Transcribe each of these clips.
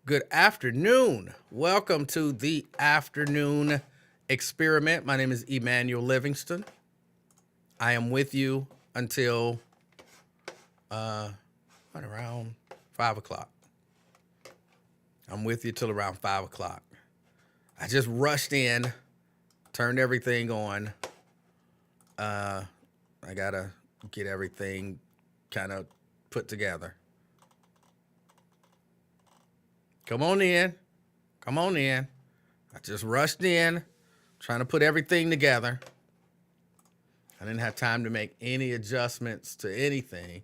Good afternoon. Welcome to the afternoon experiment. My name is Emanuel Livingston. I am with you until around 5 o'clock. I'm with you till around 5 o'clock. I just rushed in, turned everything on. I gotta get everything kind of put together. Come on in. Come on in. I just rushed in, trying to put everything together. I didn't have time to make any adjustments to anything.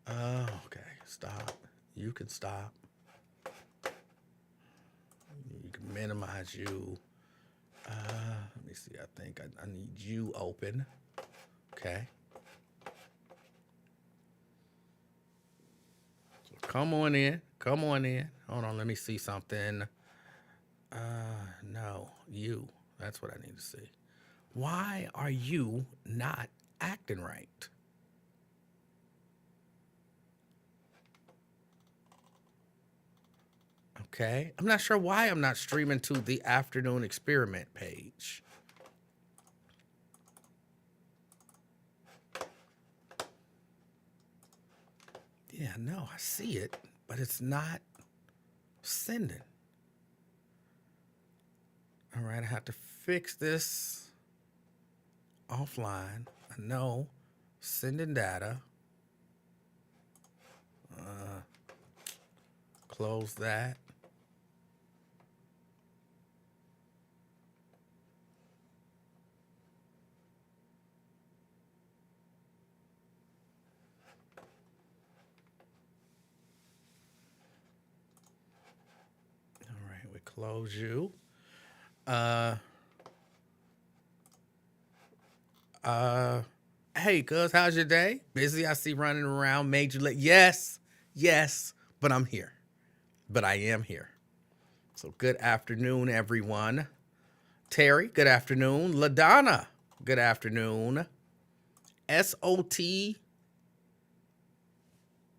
Okay, stop. You can stop. You can minimize you. Let me see. I think I need you open. Okay. So come on in. Come on in. Hold on. Let me see something. No, you. That's what I need to see. Why are you not acting right? Okay. I'm not sure why I'm not streaming to the afternoon experiment page. Yeah, no, I see it, but it's not sending. All right, I have to fix this offline. I know, sending data. Close that. All right, we close you. Hey, cuz, how's your day? Busy? I see running around, major late. Yes, but I'm here. But I am here. So good afternoon, everyone. Terry, good afternoon. LaDonna, good afternoon. SOT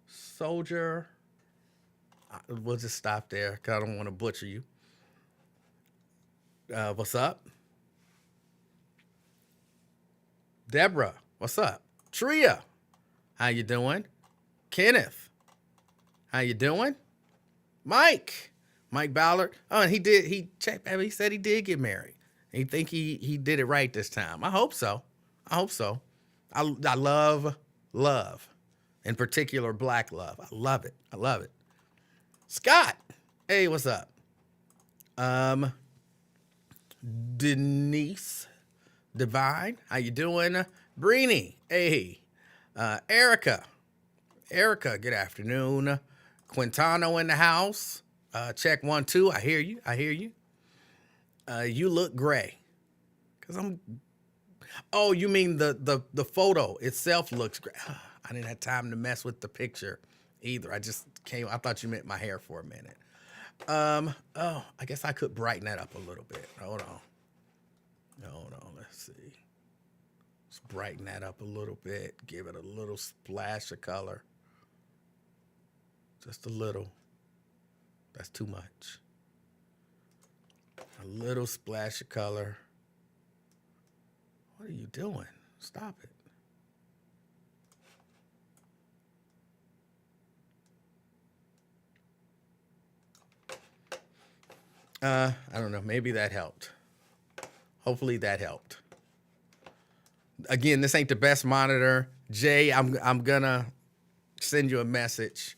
Soldier. We'll just stop there because I don't want to butcher you. What's up? Deborah, what's up? Tria, how you doing? Kenneth, how you doing? Mike Ballard. Oh, and he checked, baby. He said he did get married. He think he did it right this time. I hope so. I love, in particular, black love. I love it. Scott, hey, what's up? Denise Divine, how you doing? Breenie, hey. Erica, good afternoon. Quintano in the house. Check 1 2. I hear you. You look gray. Cause I'm. Oh, you mean the photo itself looks gray? I didn't have time to mess with the picture either. I just came. I thought you meant my hair for a minute. Oh, I guess I could brighten that up a little bit. Hold on. Let's see. Let's brighten that up a little bit. Give it a little splash of color. Just a little. That's too much. A little splash of color. What are you doing? Stop it. I don't know. Maybe that helped. Hopefully that helped. Again, this ain't the best monitor. Jay, I'm gonna send you a message.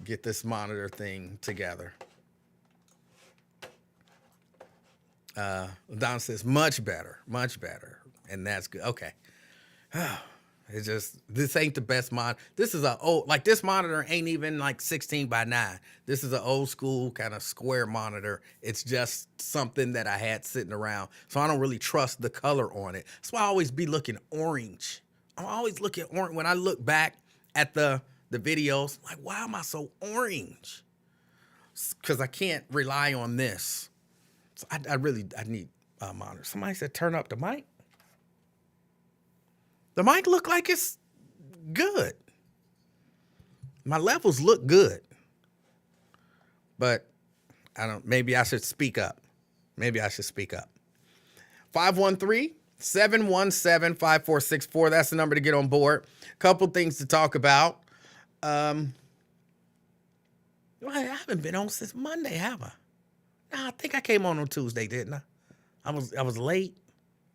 Get this monitor thing together. Don says much better, and that's good. Okay. It's just, this ain't the best This is this monitor ain't even like 16 by 9. This is an old school kind of square monitor. It's just something that I had sitting around. So I don't really trust the color on it. That's why I always be looking orange. I'm always looking orange. When I look back at the videos, like, why am I so orange? Because I can't rely on this. So I need a monitor. Somebody said turn up the mic. The mic look like it's good. My levels look good. but maybe I should speak up. Maybe I should speak up. 513-717-5464. That's the number to get on board. Couple things to talk about. I haven't been on since Monday, have I? No, I think I came on Tuesday, didn't I? I was late.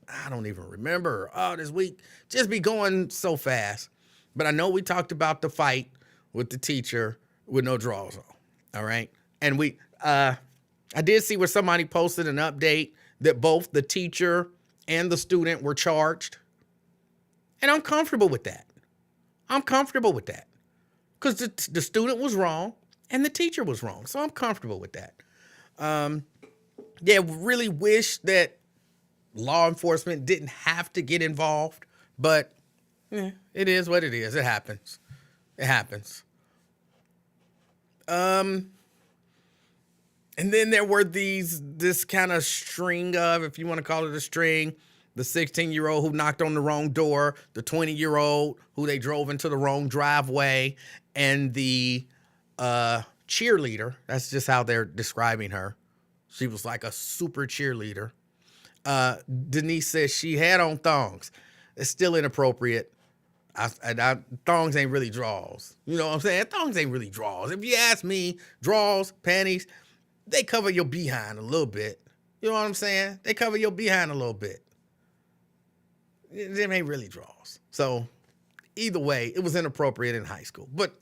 I don't even remember. Oh, this week just be going so fast. But I know we talked about the fight with the teacher with no drawers on. All right. And I did see where somebody posted an update that both the teacher and the student were charged. And I'm comfortable with that. Because the student was wrong and the teacher was wrong. So I'm comfortable with that. Really wish that law enforcement didn't have to get involved, but it is what it is. It happens. And then there were this kind of string of, if you want to call it a string, the 16-year-old who knocked on the wrong door, the 20-year-old who they drove into the wrong driveway, and the cheerleader. That's just how they're describing her. She was like a super cheerleader. Denise says she had on thongs. It's still inappropriate. Thongs ain't really draws. You know what I'm saying? Thongs ain't really draws. If you ask me, draws, panties, they cover your behind a little bit. You know what I'm saying? They cover your behind a little bit. Them ain't really draws. So either way, it was inappropriate in high school. But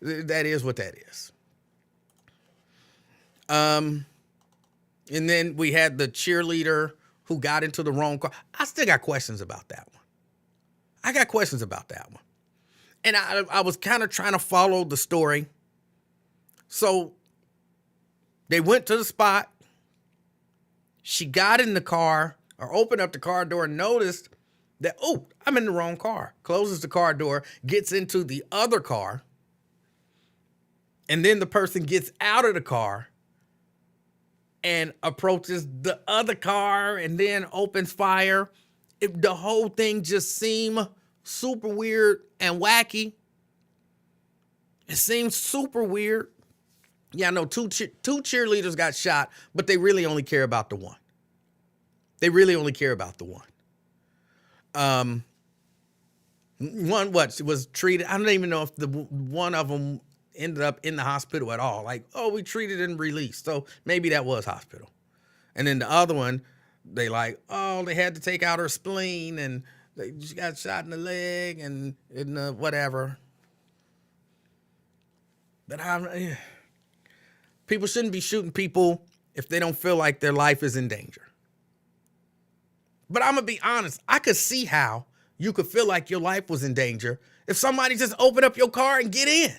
that is what that is. And then we had the cheerleader who got into the wrong car. I still got questions about that one. And I was kind of trying to follow the story. So they went to the spot. She got in the car or opened up the car door and noticed that, oh, I'm in the wrong car. Closes the car door, gets into the other car. And then the person gets out of the car and approaches the other car and then opens fire. The whole thing just seemed super weird and wacky. It seems super weird. Yeah, I know two cheerleaders got shot, but they really only care about the one. One was treated. I don't even know if the one of them ended up in the hospital at all. Like, oh, we treated and released. So maybe that was hospital. And then the other one, they had to take out her spleen and she got shot in the leg and whatever. But people shouldn't be shooting people if they don't feel like their life is in danger. But I'm going to be honest. I could see how you could feel like your life was in danger if somebody just opened up your car and get in.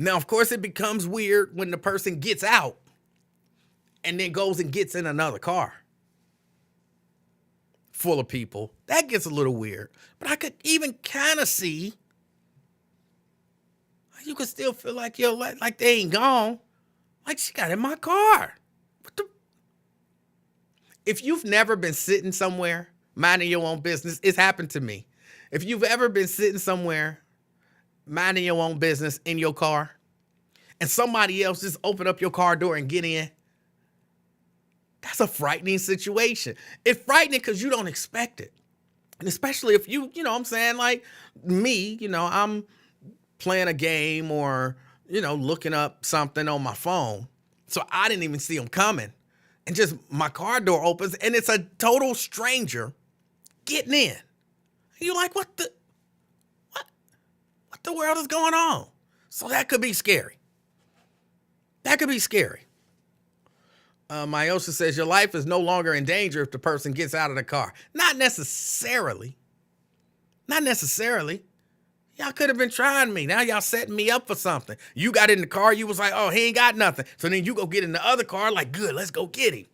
Now, of course, it becomes weird when the person gets out and then goes and gets in another car full of people. That gets a little weird. But I could even kind of see you could still feel like your life, like they ain't gone. Like she got in my car. If you've never been sitting somewhere minding your own business, it's happened to me. If you've ever been sitting somewhere minding your own business in your car and somebody else just open up your car door and get in, that's a frightening situation. It's frightening because you don't expect it. And especially if you know what I'm saying, like me, I'm playing a game or, looking up something on my phone. So I didn't even see them coming. And just my car door opens and it's a total stranger getting in. And you're like, what the world is going on? So that could be scary. Myosa says your life is no longer in danger if the person gets out of the car. Not necessarily. Y'all could have been trying me. Now y'all setting me up for something. You got in the car. You was like, oh, he ain't got nothing. So then you go get in the other car like, good, let's go get him.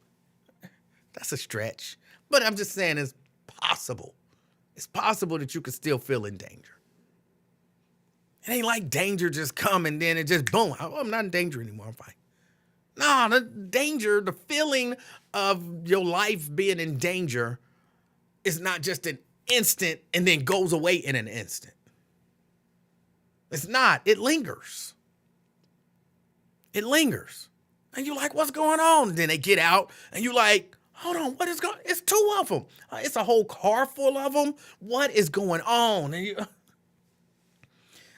That's a stretch. But I'm just saying it's possible. It's possible that you could still feel in danger. It ain't like danger just come and then it just boom. Oh, I'm not in danger anymore. I'm fine. No, the danger, the feeling of your life being in danger is not just an instant and then goes away in an instant. It's not. It lingers. It lingers. And you're like, what's going on? And then they get out and you're like, hold on, what is going on? It's two of them. It's a whole car full of them. What is going on? And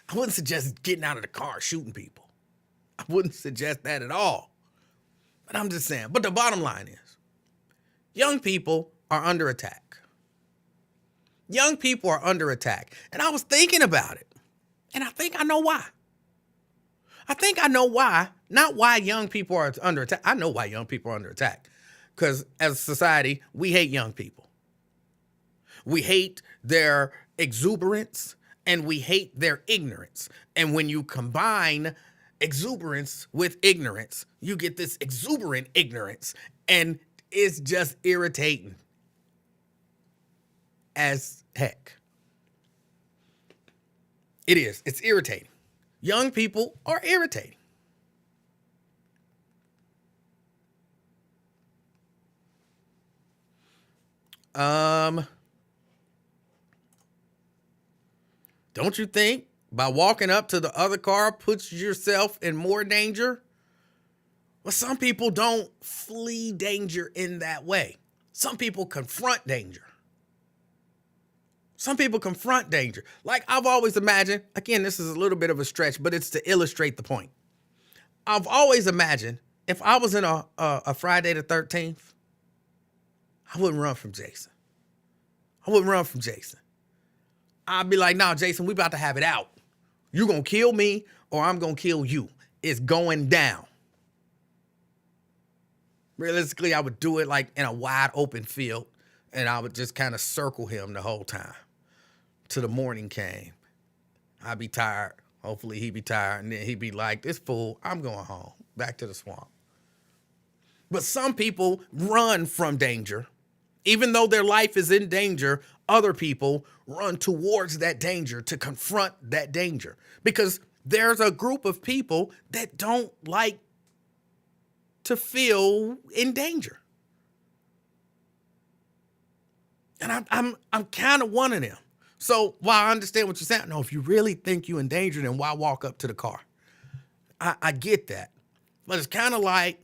I wouldn't suggest getting out of the car shooting people. I wouldn't suggest that at all. But I'm just saying. But the bottom line is, young people are under attack. Young people are under attack. And I was thinking about it. And I think I know why. I think I know why. Not why young people are under attack. I know why young people are under attack. Because as a society, we hate young people. We hate their exuberance and we hate their ignorance. And when you combine exuberance with ignorance, you get this exuberant ignorance. And it's just irritating as heck. It is. It's irritating. Young people are irritating. Don't you think by walking up to the other car puts yourself in more danger? Well, some people don't flee danger in that way. Some people confront danger. Some people confront danger. Like I've always imagined, again, this is a little bit of a stretch, but it's to illustrate the point. I've always imagined if I was in a Friday the 13th, I wouldn't run from Jason. I wouldn't run from Jason. I'd be like, nah, Jason, we about to have it out. You're going to kill me or I'm going to kill you. It's going down. Realistically, I would do it like in a wide open field and I would just kind of circle him the whole time till the morning came. I'd be tired. Hopefully he'd be tired. And then he'd be like, this fool, I'm going home, back to the swamp. But some people run from danger. Even though their life is in danger, other people run towards that danger to confront that danger. Because there's a group of people that don't like to feel in danger. And I'm kind of one of them. So while I understand what you're saying, no, if you really think you're in danger, then why walk up to the car? I get that. But it's kind of like,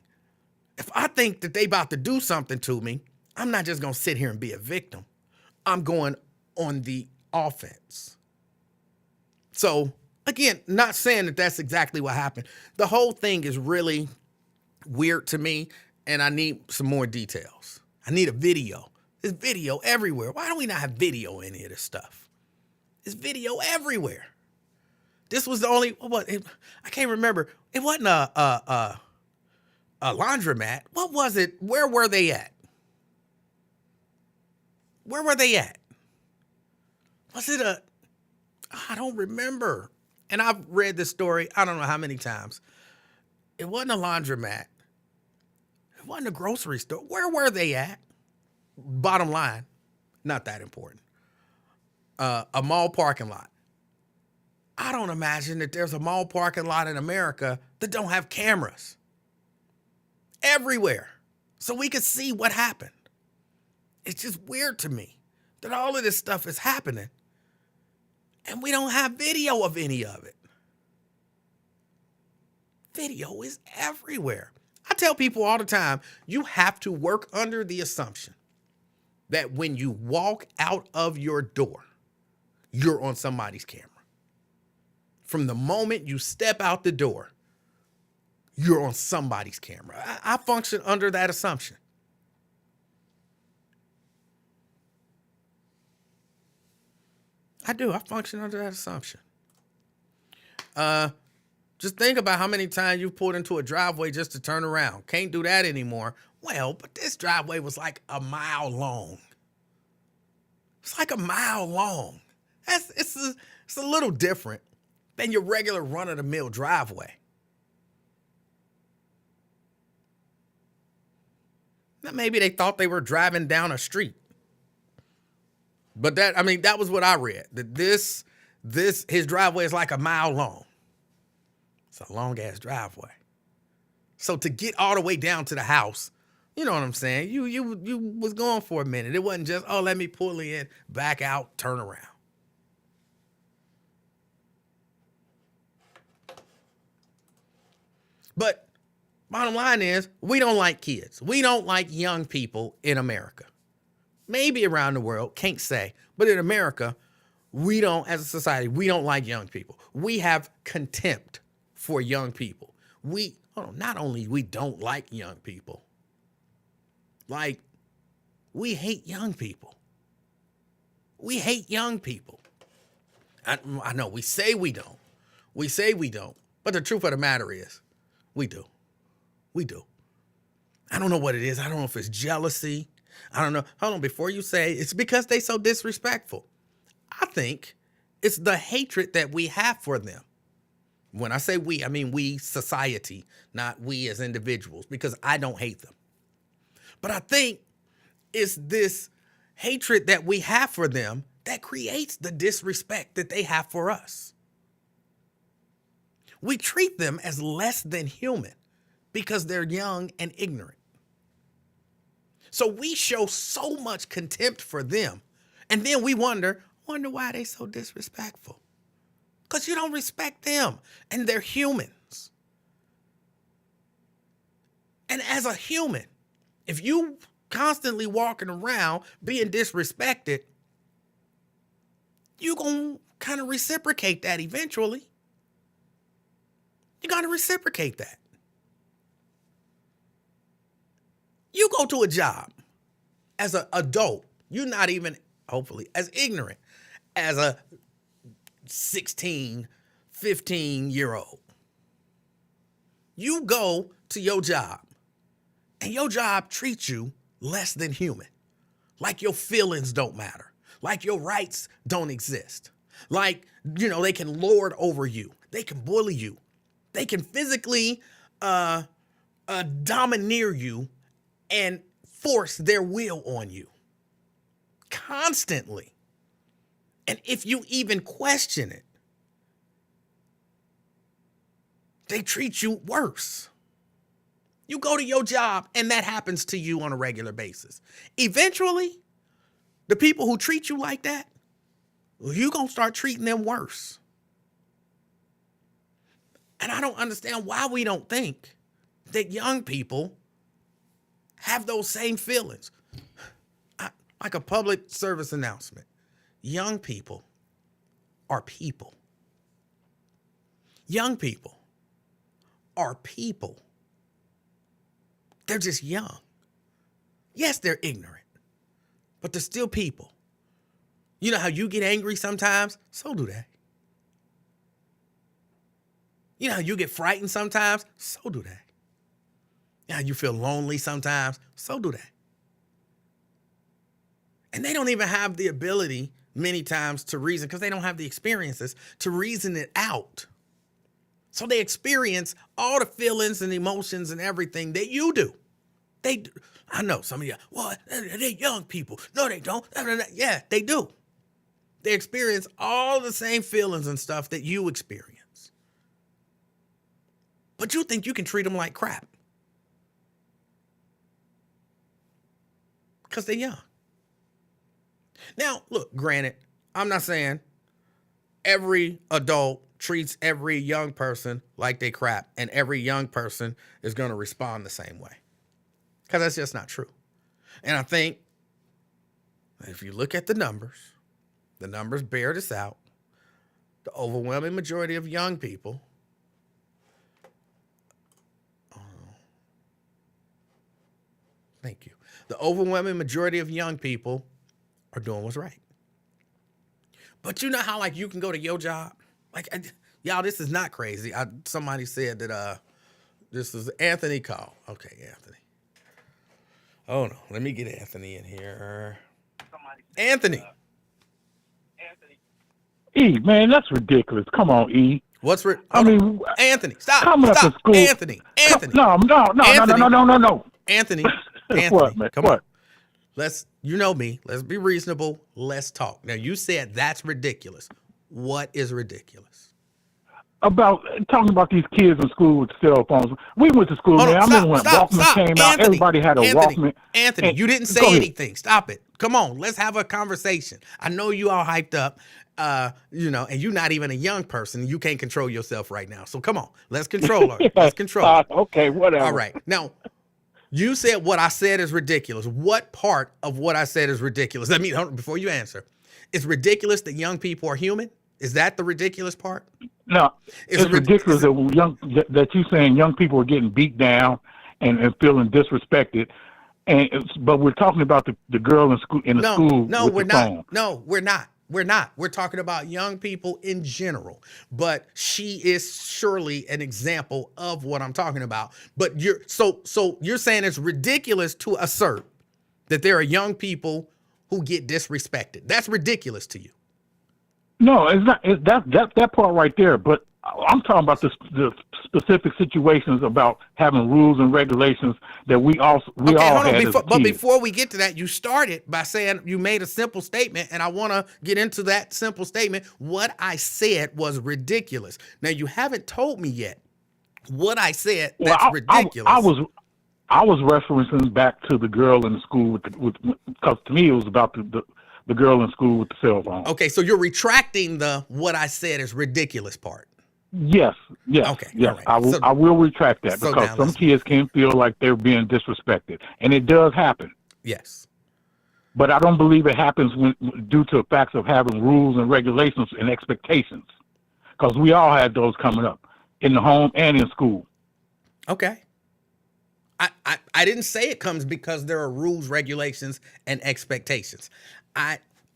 if I think that they about to do something to me, I'm not just going to sit here and be a victim. I'm going on the offense. So, again, not saying that that's exactly what happened. The whole thing is really weird to me, and I need some more details. I need a video. There's video everywhere. Why don't we not have video in any of this stuff? There's video everywhere. This was the only, I can't remember. It wasn't a laundromat. What was it? Where were they at? Where were they at? Was it I don't remember. And I've read this story, I don't know how many times. It wasn't a laundromat. It wasn't a grocery store. Where were they at? Bottom line, not that important. A mall parking lot. I don't imagine that there's a mall parking lot in America that don't have cameras. Everywhere. So we could see what happened. It's just weird to me that all of this stuff is happening and we don't have video of any of it. Video is everywhere. I tell people all the time, you have to work under the assumption that when you walk out of your door, you're on somebody's camera. From the moment you step out the door, you're on somebody's camera. I function under that assumption. I do. I function under that assumption. Just think about how many times you've pulled into a driveway just to turn around. Can't do that anymore. Well, but this driveway was like a mile long. It's like a mile long. It's a little different than your regular run-of-the-mill driveway. Now, maybe they thought they were driving down a street. But that was what I read. That his driveway is like a mile long. It's a long ass driveway. So to get all the way down to the house, you know what I'm saying? You was going for a minute. It wasn't just, let me pull in, back out, turn around. But bottom line is, we don't like kids. We don't like young people in America. Maybe around the world, can't say. But in America, we don't, as a society, we don't like young people. We have contempt for young people. Not only we don't like young people, like, we hate young people. We hate young people. I know we say we don't. We say we don't. But the truth of the matter is, we do. We do. I don't know what it is. I don't know if it's jealousy. I don't know. Hold on. Before you say it's because they so disrespectful. I think it's the hatred that we have for them. When I say we, I mean we, society, not we as individuals, because I don't hate them. But I think it's this hatred that we have for them that creates the disrespect that they have for us. We treat them as less than human because they're young and ignorant. So we show so much contempt for them. And then we wonder why they so disrespectful. Because you don't respect them and they're humans. And as a human, if you constantly walking around being disrespected, you're going to kind of reciprocate that eventually. You're going to reciprocate that. You go to a job as an adult, you're not even, hopefully, as ignorant as a 16, 15-year-old. You go to your job, and your job treats you less than human. Like your feelings don't matter. Like your rights don't exist. Like, they can lord over you. They can bully you. They can physically domineer you and force their will on you constantly. And if you even question it, they treat you worse. You go to your job and that happens to you on a regular basis. Eventually, the people who treat you like that, you're going to start treating them worse. And I don't understand why we don't think that young people have those same feelings. Like a public service announcement. Young people are people. Young people are people. They're just young. Yes, they're ignorant, but they're still people. You know how you get angry sometimes? So do they. You know how you get frightened sometimes? So do they. You know how you feel lonely sometimes? So do they. And they don't even have the ability many times to reason, because they don't have the experiences to reason it out. So they experience all the feelings and emotions and everything that you do. I know some of you, well, they're young people. No, they don't. Yeah, they do. They experience all the same feelings and stuff that you experience. But you think you can treat them like crap. Because they're young. Now, look, granted, I'm not saying every adult treats every young person like they crap and every young person is going to respond the same way. Because that's just not true. And I think if you look at the numbers bear this out. The overwhelming majority of young people thank you. The overwhelming majority of young people are doing what's right. But you know how, like, you can go to your job? Like, y'all, this is not crazy. Somebody said that this is Anthony call. Okay, Anthony. Oh, no. Let me get Anthony in here. Anthony. E, man, that's ridiculous. Come on, E. Anthony, stop. Coming Stop. up to school. Anthony. No. Anthony, What, man? Come What? on. You know me. Let's be reasonable. Let's talk. Now, you said that's ridiculous. What is ridiculous? Talking about these kids in school with cell phones. We went to school, man. I remember when Walkman came out, everybody had a Walkman. Anthony, you didn't say anything. Stop it. Come on, let's have a conversation. I know you all hyped up, And you're not even a young person. You can't control yourself right now. So come on, let's control her. Let's control her. Okay, whatever. All right. Now, you said what I said is ridiculous. What part of what I said is ridiculous? I mean, before you answer, it's ridiculous that young people are human? Is that the ridiculous part? No, it's ridiculous that you saying young people are getting beat down and feeling disrespected. But we're talking about the girl in school school. No, with we're the not. phone. No, we're not. We're not. We're talking about young people in general. But she is surely an example of what I'm talking about. But you're saying it's ridiculous to assert that there are young people who get disrespected. That's ridiculous to you. No, it's not. That part right there. But I'm talking about the specific situations about having rules and regulations that we all had. But before we get to that, you started by saying you made a simple statement, and I want to get into that simple statement. What I said was ridiculous. Now you haven't told me yet what I said that's ridiculous. I was referencing back to the girl in the school because to me it was about the girl in school with the cell phone. Okay, so you're retracting the what I said is ridiculous part. Yes. Okay. Yes. Right. I will retract that because some kids can feel like they're being disrespected, and it does happen. Yes. But I don't believe it happens due to the facts of having rules and regulations and expectations, because we all had those coming up in the home and in school. Okay. I didn't say it comes because there are rules, regulations, and expectations.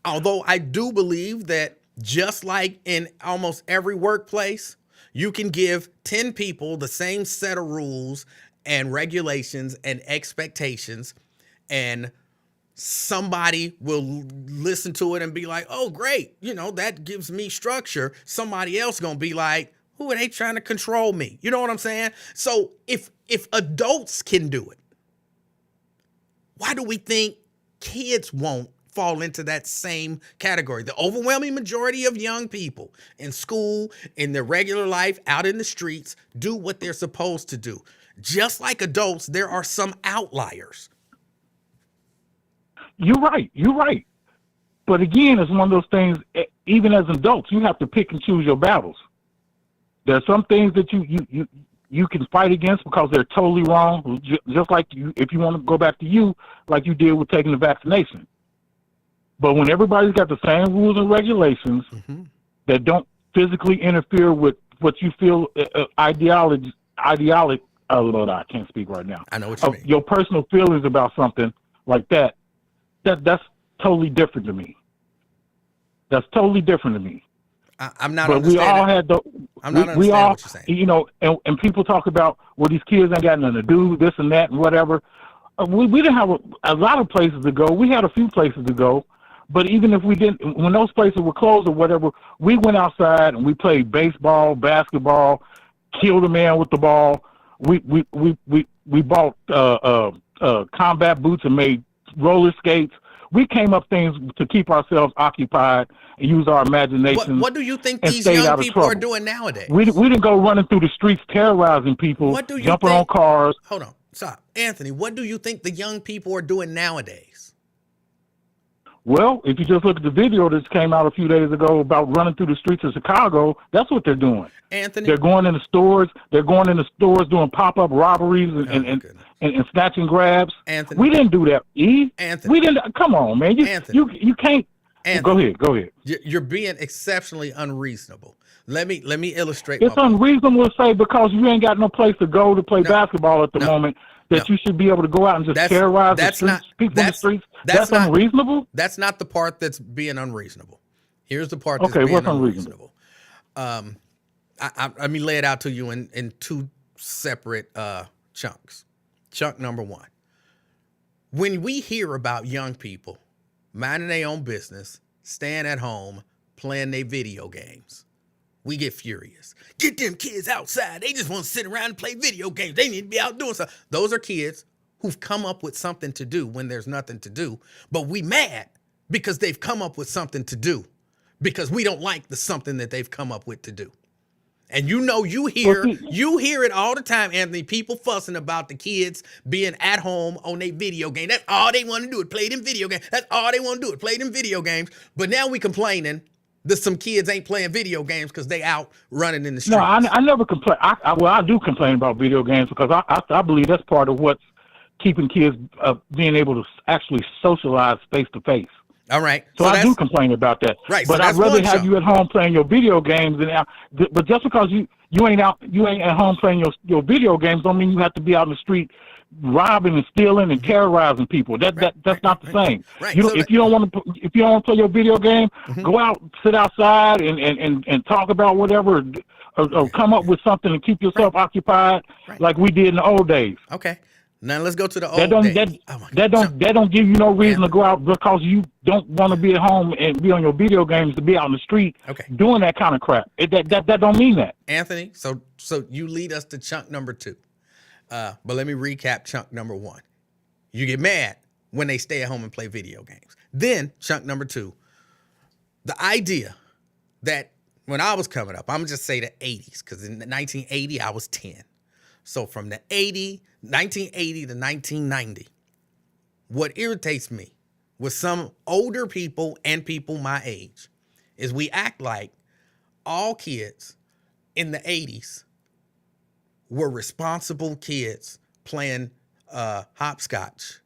Although I do believe that just like in almost every workplace, you can give 10 people the same set of rules and regulations and expectations, and somebody will listen to it and be like, oh, great, that gives me structure. Somebody else gonna be like, who are they trying to control me? You know what I'm saying? So if adults can do it, why do we think kids won't fall into that same category? The overwhelming majority of young people in school, in their regular life, out in the streets, do what they're supposed to do. Just like adults, there are some outliers. You're right. But again, it's one of those things, even as adults, you have to pick and choose your battles. There are some things that you can fight against because they're totally wrong, just like if you want to go back to you, like you did with taking the vaccination. But when everybody's got the same rules and regulations that don't physically interfere with what you feel ideology. Oh Lord, I can't speak right now. I know what you mean. Your personal feelings about something like that's totally different to me. That's totally different to me. I'm not. But we all had the. I'm not understanding what you're saying. And people talk about, well, these kids ain't got nothing to do, this and that and whatever. We didn't have a lot of places to go. We had a few places to go. But even if we didn't, when those places were closed or whatever, we went outside and we played baseball, basketball, killed a man with the ball. We bought combat boots and made roller skates. We came up things to keep ourselves occupied and use our imagination. What do you think these young people are doing nowadays? We didn't go running through the streets terrorizing people, jumping on cars. Hold on, stop, Anthony. What do you think the young people are doing nowadays? Well, if you just look at the video that came out a few days ago about running through the streets of Chicago, that's what they're doing. Anthony, they're going in the stores. They're going in the stores doing pop-up robberies and snatch and grabs. Anthony, we didn't do that. Anthony, we didn't. Come on, man. You can't. Anthony, go ahead. You're being exceptionally unreasonable. Let me illustrate. It's unreasonable to say because you ain't got no place to go to play basketball at the moment that you should be able to go out and just terrorize people in the streets. That's unreasonable? That's not the part that's being unreasonable. Here's the part that's being unreasonable. Let me lay it out to you in two separate chunks. Chunk number one. When we hear about young people minding their own business, staying at home, playing their video games, we get furious. Get them kids outside. They just want to sit around and play video games. They need to be out doing stuff. Those are kids who've come up with something to do when there's nothing to do. But we mad because they've come up with something to do because we don't like the something that they've come up with to do. And you hear it all the time, Anthony, people fussing about the kids being at home on their video game. That's all they want to do is play them video games. That's all they want to do is play them video games. But now we complaining some kids ain't playing video games because they out running in the streets. No, I never complain. I do complain about video games because I believe that's part of what's keeping kids being able to actually socialize face to face. All right. So I do complain about that. Right. But so I'd rather have you at home playing your video games but just because you ain't at home playing your video games don't mean you have to be out in the street robbing and stealing and terrorizing people. That's not the same. Right. If you don't want to play your video game, go out, sit outside and talk about whatever or come up with something to keep yourself occupied like we did in the old days. Okay. Now let's go to the old days. That don't give you no reason to go out because you don't want to be at home and be on your video games to be out in the street doing that kind of crap. That don't mean that. Anthony, so you lead us to chunk number 2. But let me recap chunk number 1. You get mad when they stay at home and play video games. Then chunk number 2, the idea that when I was coming up, I'm just say the 80s, because in 1980 I was 10. So from the 1980 to 1990, what irritates me with some older people and people my age is we act like all kids in the 80s were responsible kids playing hopscotch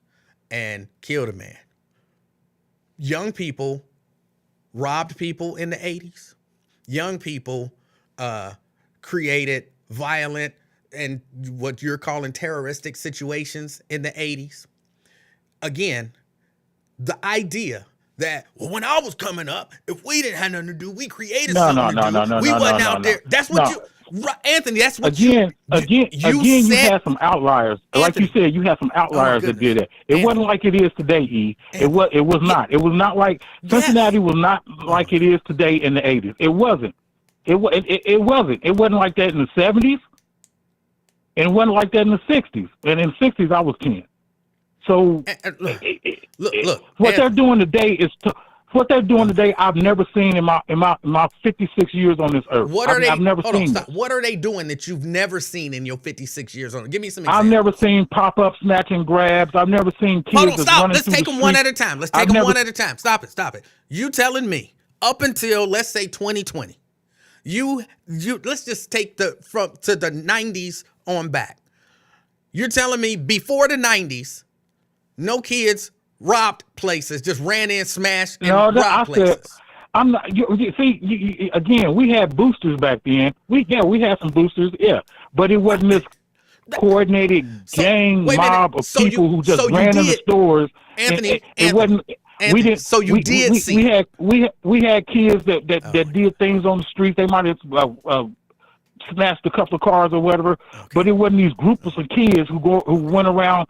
and killed a man. Young people robbed people in the 80s. Young people created violent and what you're calling terroristic situations in the 80s. Again, the idea that when I was coming up, if we didn't have nothing to do, we created something to do. We wasn't out there. That's what you, Anthony. That's what you had some outliers. Anthony, like you said, you had some outliers that did it. It wasn't like it is today, E. It was not. It was not like Cincinnati was not like it is today in the 80s. It wasn't. It wasn't. It wasn't like that in the 70s. And it wasn't like that in the 60s. And in the 60s, I was 10. So look, what they're doing today is what they're doing today. I've never seen in my 56 years on this earth. I've never seen. What are they doing that you've never seen in your 56 years on? Give me some examples. I've never seen pop-up snatch and grabs. I've never seen kids. Hold on, stop. Let's take them one at a time. Let's take them one at a time. Stop it. You telling me up until let's say 2020, you let's just take to the 90s on back. You're telling me before the 90s, no kids robbed places, just ran in, smashed, and robbed places. I'm not. Again, we had boosters back then. We had some boosters, but it wasn't this coordinated gang mob of people who just ran in the stores. Anthony, it wasn't. Anthony, we didn't. So you did see. We had kids that did things on the street. They might have snatched a couple of cars or whatever, but it wasn't these groups of kids who went around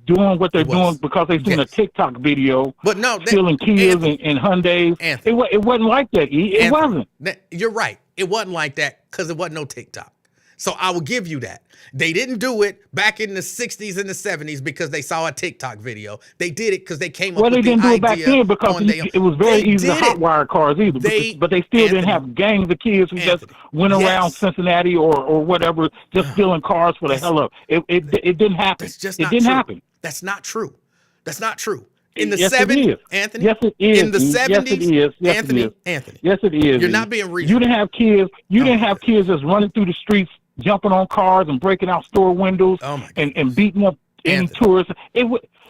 doing what they're doing because they seen a TikTok video. But no, stealing kids and Hyundais. It wasn't like that. It wasn't. You're right. It wasn't like that because it wasn't no TikTok. So I will give you that. They didn't do it back in the 60s and the 70s because they saw a TikTok video. They did it because they came up with the idea. Well, they didn't do it back then because it was very easy to hotwire cars either. But they still didn't have gangs of kids who just went around Cincinnati or whatever, just stealing cars for the hell of it. It didn't happen. It didn't happen. That's not true. That's not true. In the 70s, Anthony. Yes, it is. In the 70s, yes, it is. Yes, Anthony. it is. Anthony. Yes, it is. You're not being reasonable. You didn't have kids. You didn't have kids just running through the streets, jumping on cars and breaking out store windows and beating up any tourists.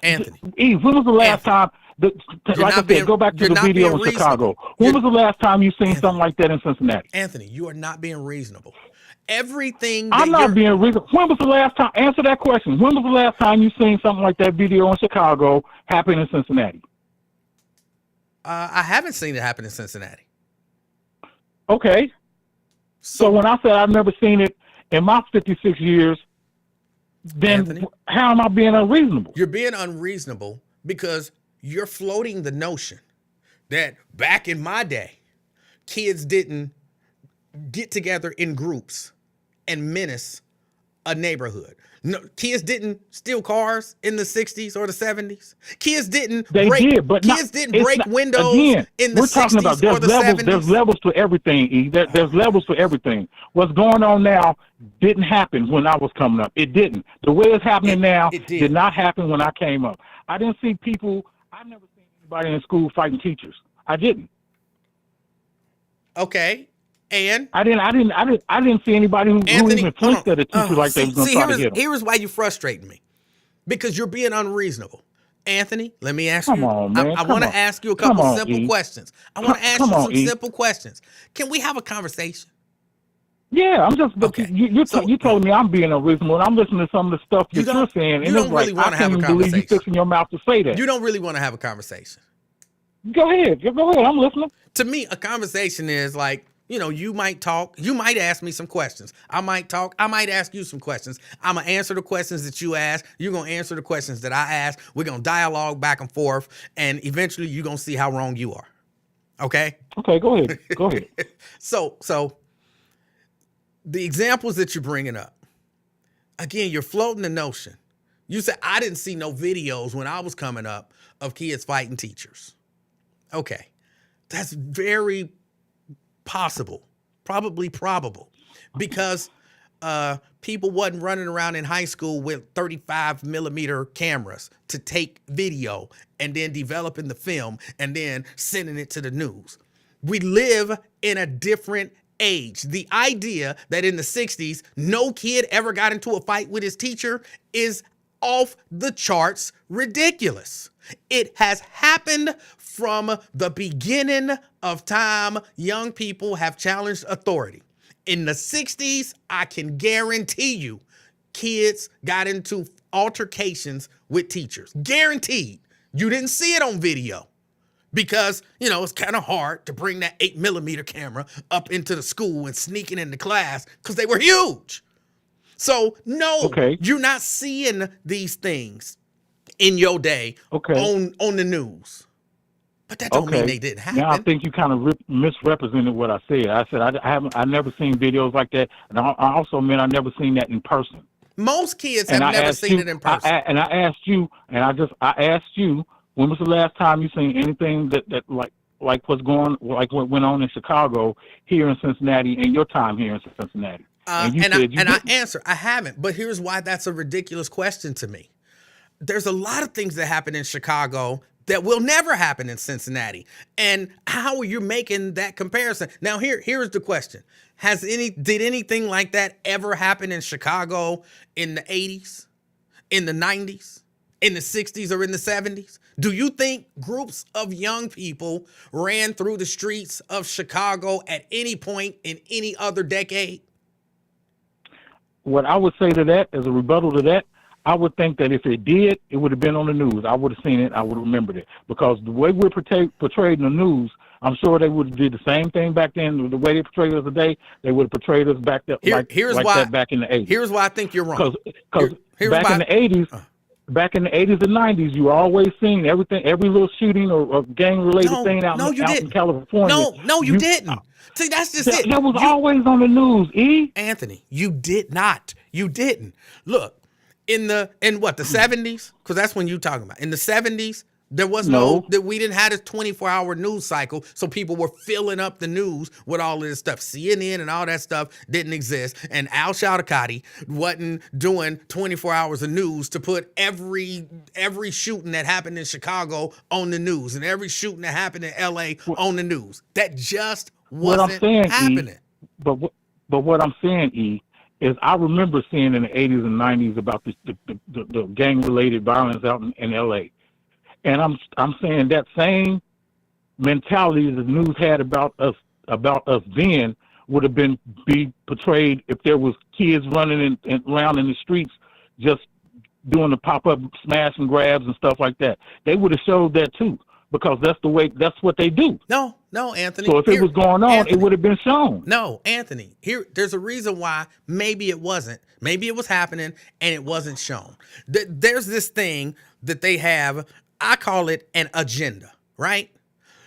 Anthony. Eve, when was the last time? Like I said, go back to the video in Chicago. When was the last time you seen something like that in Cincinnati? Anthony, you are not being reasonable. Everything. I'm not being reasonable. When was the last time? Answer that question. When was the last time you seen something like that video in Chicago happen in Cincinnati? I haven't seen it happen in Cincinnati. Okay. So when I said I've never seen it in my 56 years, then Anthony, how am I being unreasonable? You're being unreasonable because you're floating the notion that back in my day, kids didn't get together in groups and menace a neighborhood. No, kids didn't steal cars in the 60s or the 70s. Kids didn't break windows in the 60s or the 70s. There's levels to everything, E. There's levels to everything. What's going on now didn't happen when I was coming up. It didn't. The way it's happening now did not happen when I came up. I didn't see people. I've never seen anybody in school fighting teachers. I didn't. Okay. And I didn't see anybody who Anthony, even hold flinched at a teacher on. like they was gonna See, try to hit him. here is why you frustrating me. Because you're being unreasonable. Anthony, let me ask Come you. on, man. I Come want to on. ask you a Come couple on, simple E. questions. I want to ask Come you on, some E. simple questions. Can we have a conversation? Yeah, I'm just, but Okay. you told me I'm being unreasonable, and I'm listening to some of the stuff You that you're don't saying, you and it's don't like really I want to can't have a even believe you conversation. fixing your mouth to say that. You don't really want to have a conversation. Go ahead, I'm listening. To me, a conversation is like, you might talk, you might ask me some questions. I might talk, I might ask you some questions. I'm going to answer the questions that you ask. You're going to answer the questions that I ask. We're going to dialogue back and forth, and eventually you're going to see how wrong you are. Okay? Okay, go ahead. Go ahead. So the examples that you're bringing up, again, you're floating the notion. You said, I didn't see no videos when I was coming up of kids fighting teachers. Okay. That's very possible, probably probable, because people wasn't running around in high school with 35 millimeter cameras to take video and then developing the film and then sending it to the news. We live in a different age. The idea that in the 60s, no kid ever got into a fight with his teacher is off the charts ridiculous. It has happened from the beginning of time. Young people have challenged authority. In the 60s, I can guarantee you, kids got into altercations with teachers. Guaranteed. You didn't see it on video because, it's kind of hard to bring that 8 millimeter camera up into the school and sneak it into class because they were huge. So, no, Okay. you're not seeing these things in your day on the news. But that don't mean they didn't happen. Now I think you kind of misrepresented what I said. I said I never seen videos like that, and I also meant I never seen that in person. Most kids have never seen it in person. I asked you, I asked you, when was the last time you seen anything that like what went on in Chicago, here in Cincinnati, in your time here in Cincinnati? And you said you didn't. I answer, I haven't. But here's why that's a ridiculous question to me. There's a lot of things that happen in Chicago that will never happen in Cincinnati. And how are you making that comparison? Now, here's the question. Did anything like that ever happen in Chicago in the 80s, in the 90s, in the 60s, or in the 70s? Do you think groups of young people ran through the streets of Chicago at any point in any other decade? What I would say to that, as a rebuttal to that, I would think that if it did, it would have been on the news. I would have seen it. I would have remembered it. Because the way we're portrayed in the news, I'm sure they would have did the same thing back then. The way they portrayed us today, they would have portrayed us back there that back in the 80s. Here's why I think you're wrong. Because back in the 80s and 90s, you were always seeing everything, every little shooting or gang-related thing out in California. No, you didn't. See, that's just it. That was always on the news, E. Anthony, you did not. You didn't. Look, in the 70s? Because that's when you talking about. In the 70s, there was we didn't have a 24-hour news cycle, so people were filling up the news with all of this stuff. CNN and all that stuff didn't exist, and Al Sharkati wasn't doing 24 hours of news to put every shooting that happened in Chicago on the news and every shooting that happened in L.A. on the news. That just wasn't happening. But what I'm saying, E, is I remember seeing in the 80s and 90s about the gang-related violence out in L.A., and I'm saying that same mentality the news had about us then would have be portrayed if there was kids running around in the streets just doing the pop-up smash and grabs and stuff like that. They would have showed that too, because that's what they do. No, Anthony. So if it was going on, Anthony, it would have been shown. No, Anthony. There's a reason why maybe it wasn't. Maybe it was happening and it wasn't shown. There's this thing that they have. I call it an agenda, right?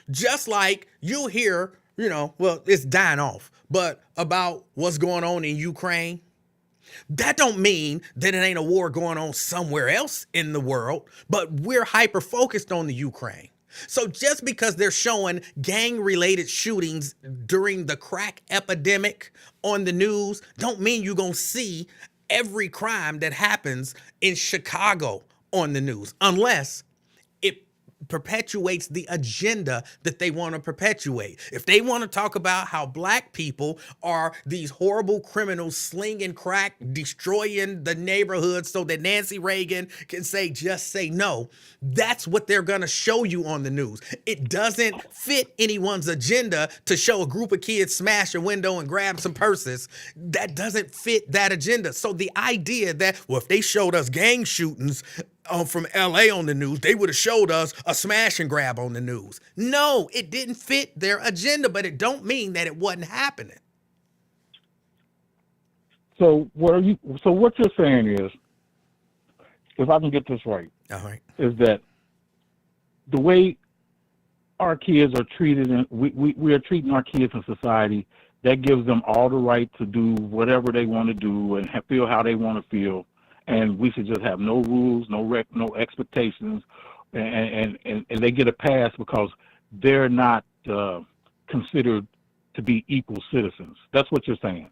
Just like you hear, it's dying off, but about what's going on in Ukraine, that don't mean that it ain't a war going on somewhere else in the world, but we're hyper-focused on the Ukraine. So just because they're showing gang-related shootings during the crack epidemic on the news, don't mean you're going to see every crime that happens in Chicago on the news, unless it perpetuates the agenda that they want to perpetuate. If they want to talk about how black people are these horrible criminals slinging crack, destroying the neighborhood so that Nancy Reagan can say, just say no, that's what they're going to show you on the news. It doesn't fit anyone's agenda to show a group of kids smash a window and grab some purses. That doesn't fit that agenda. So the idea that, well, if they showed us gang shootings from LA on the news, they would have showed us a smash and grab on the news. No, it didn't fit their agenda, but it don't mean that it wasn't happening. So what you're saying is, if I can get this right, All right. is that the way our kids are treated, and we are treating our kids in society, that gives them all the right to do whatever they want to do and feel how they want to feel. And we should just have no rules, no expectations, and they get a pass because they're not considered to be equal citizens. That's what you're saying.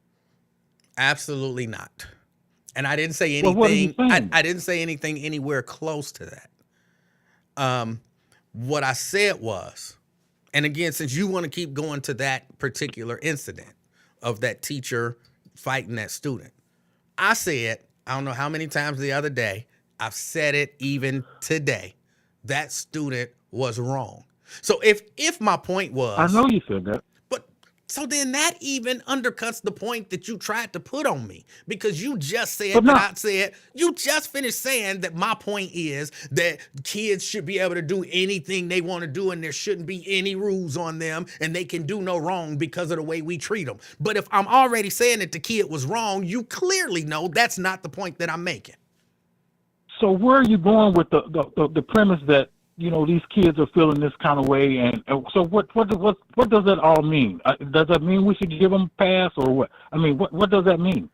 Absolutely not. And I didn't say anything. Well, what are you saying? I didn't say anything anywhere close to that. What I said was, and again, since you want to keep going to that particular incident of that teacher fighting that student, I said, I don't know how many times the other day, I've said it even today, that student was wrong. So if my point was, I know you said that. but so then that even undercuts the point that you tried to put on me, because you just said you just finished saying that my point is that kids should be able to do anything they want to do and there shouldn't be any rules on them and they can do no wrong because of the way we treat them. But if I'm already saying that the kid was wrong, you clearly know that's not the point that I'm making. So where are you going with the premise that, you know, these kids are feeling this kind of way, and so what does that all mean? Does that mean we should give them a pass, or what? I mean, what does that mean?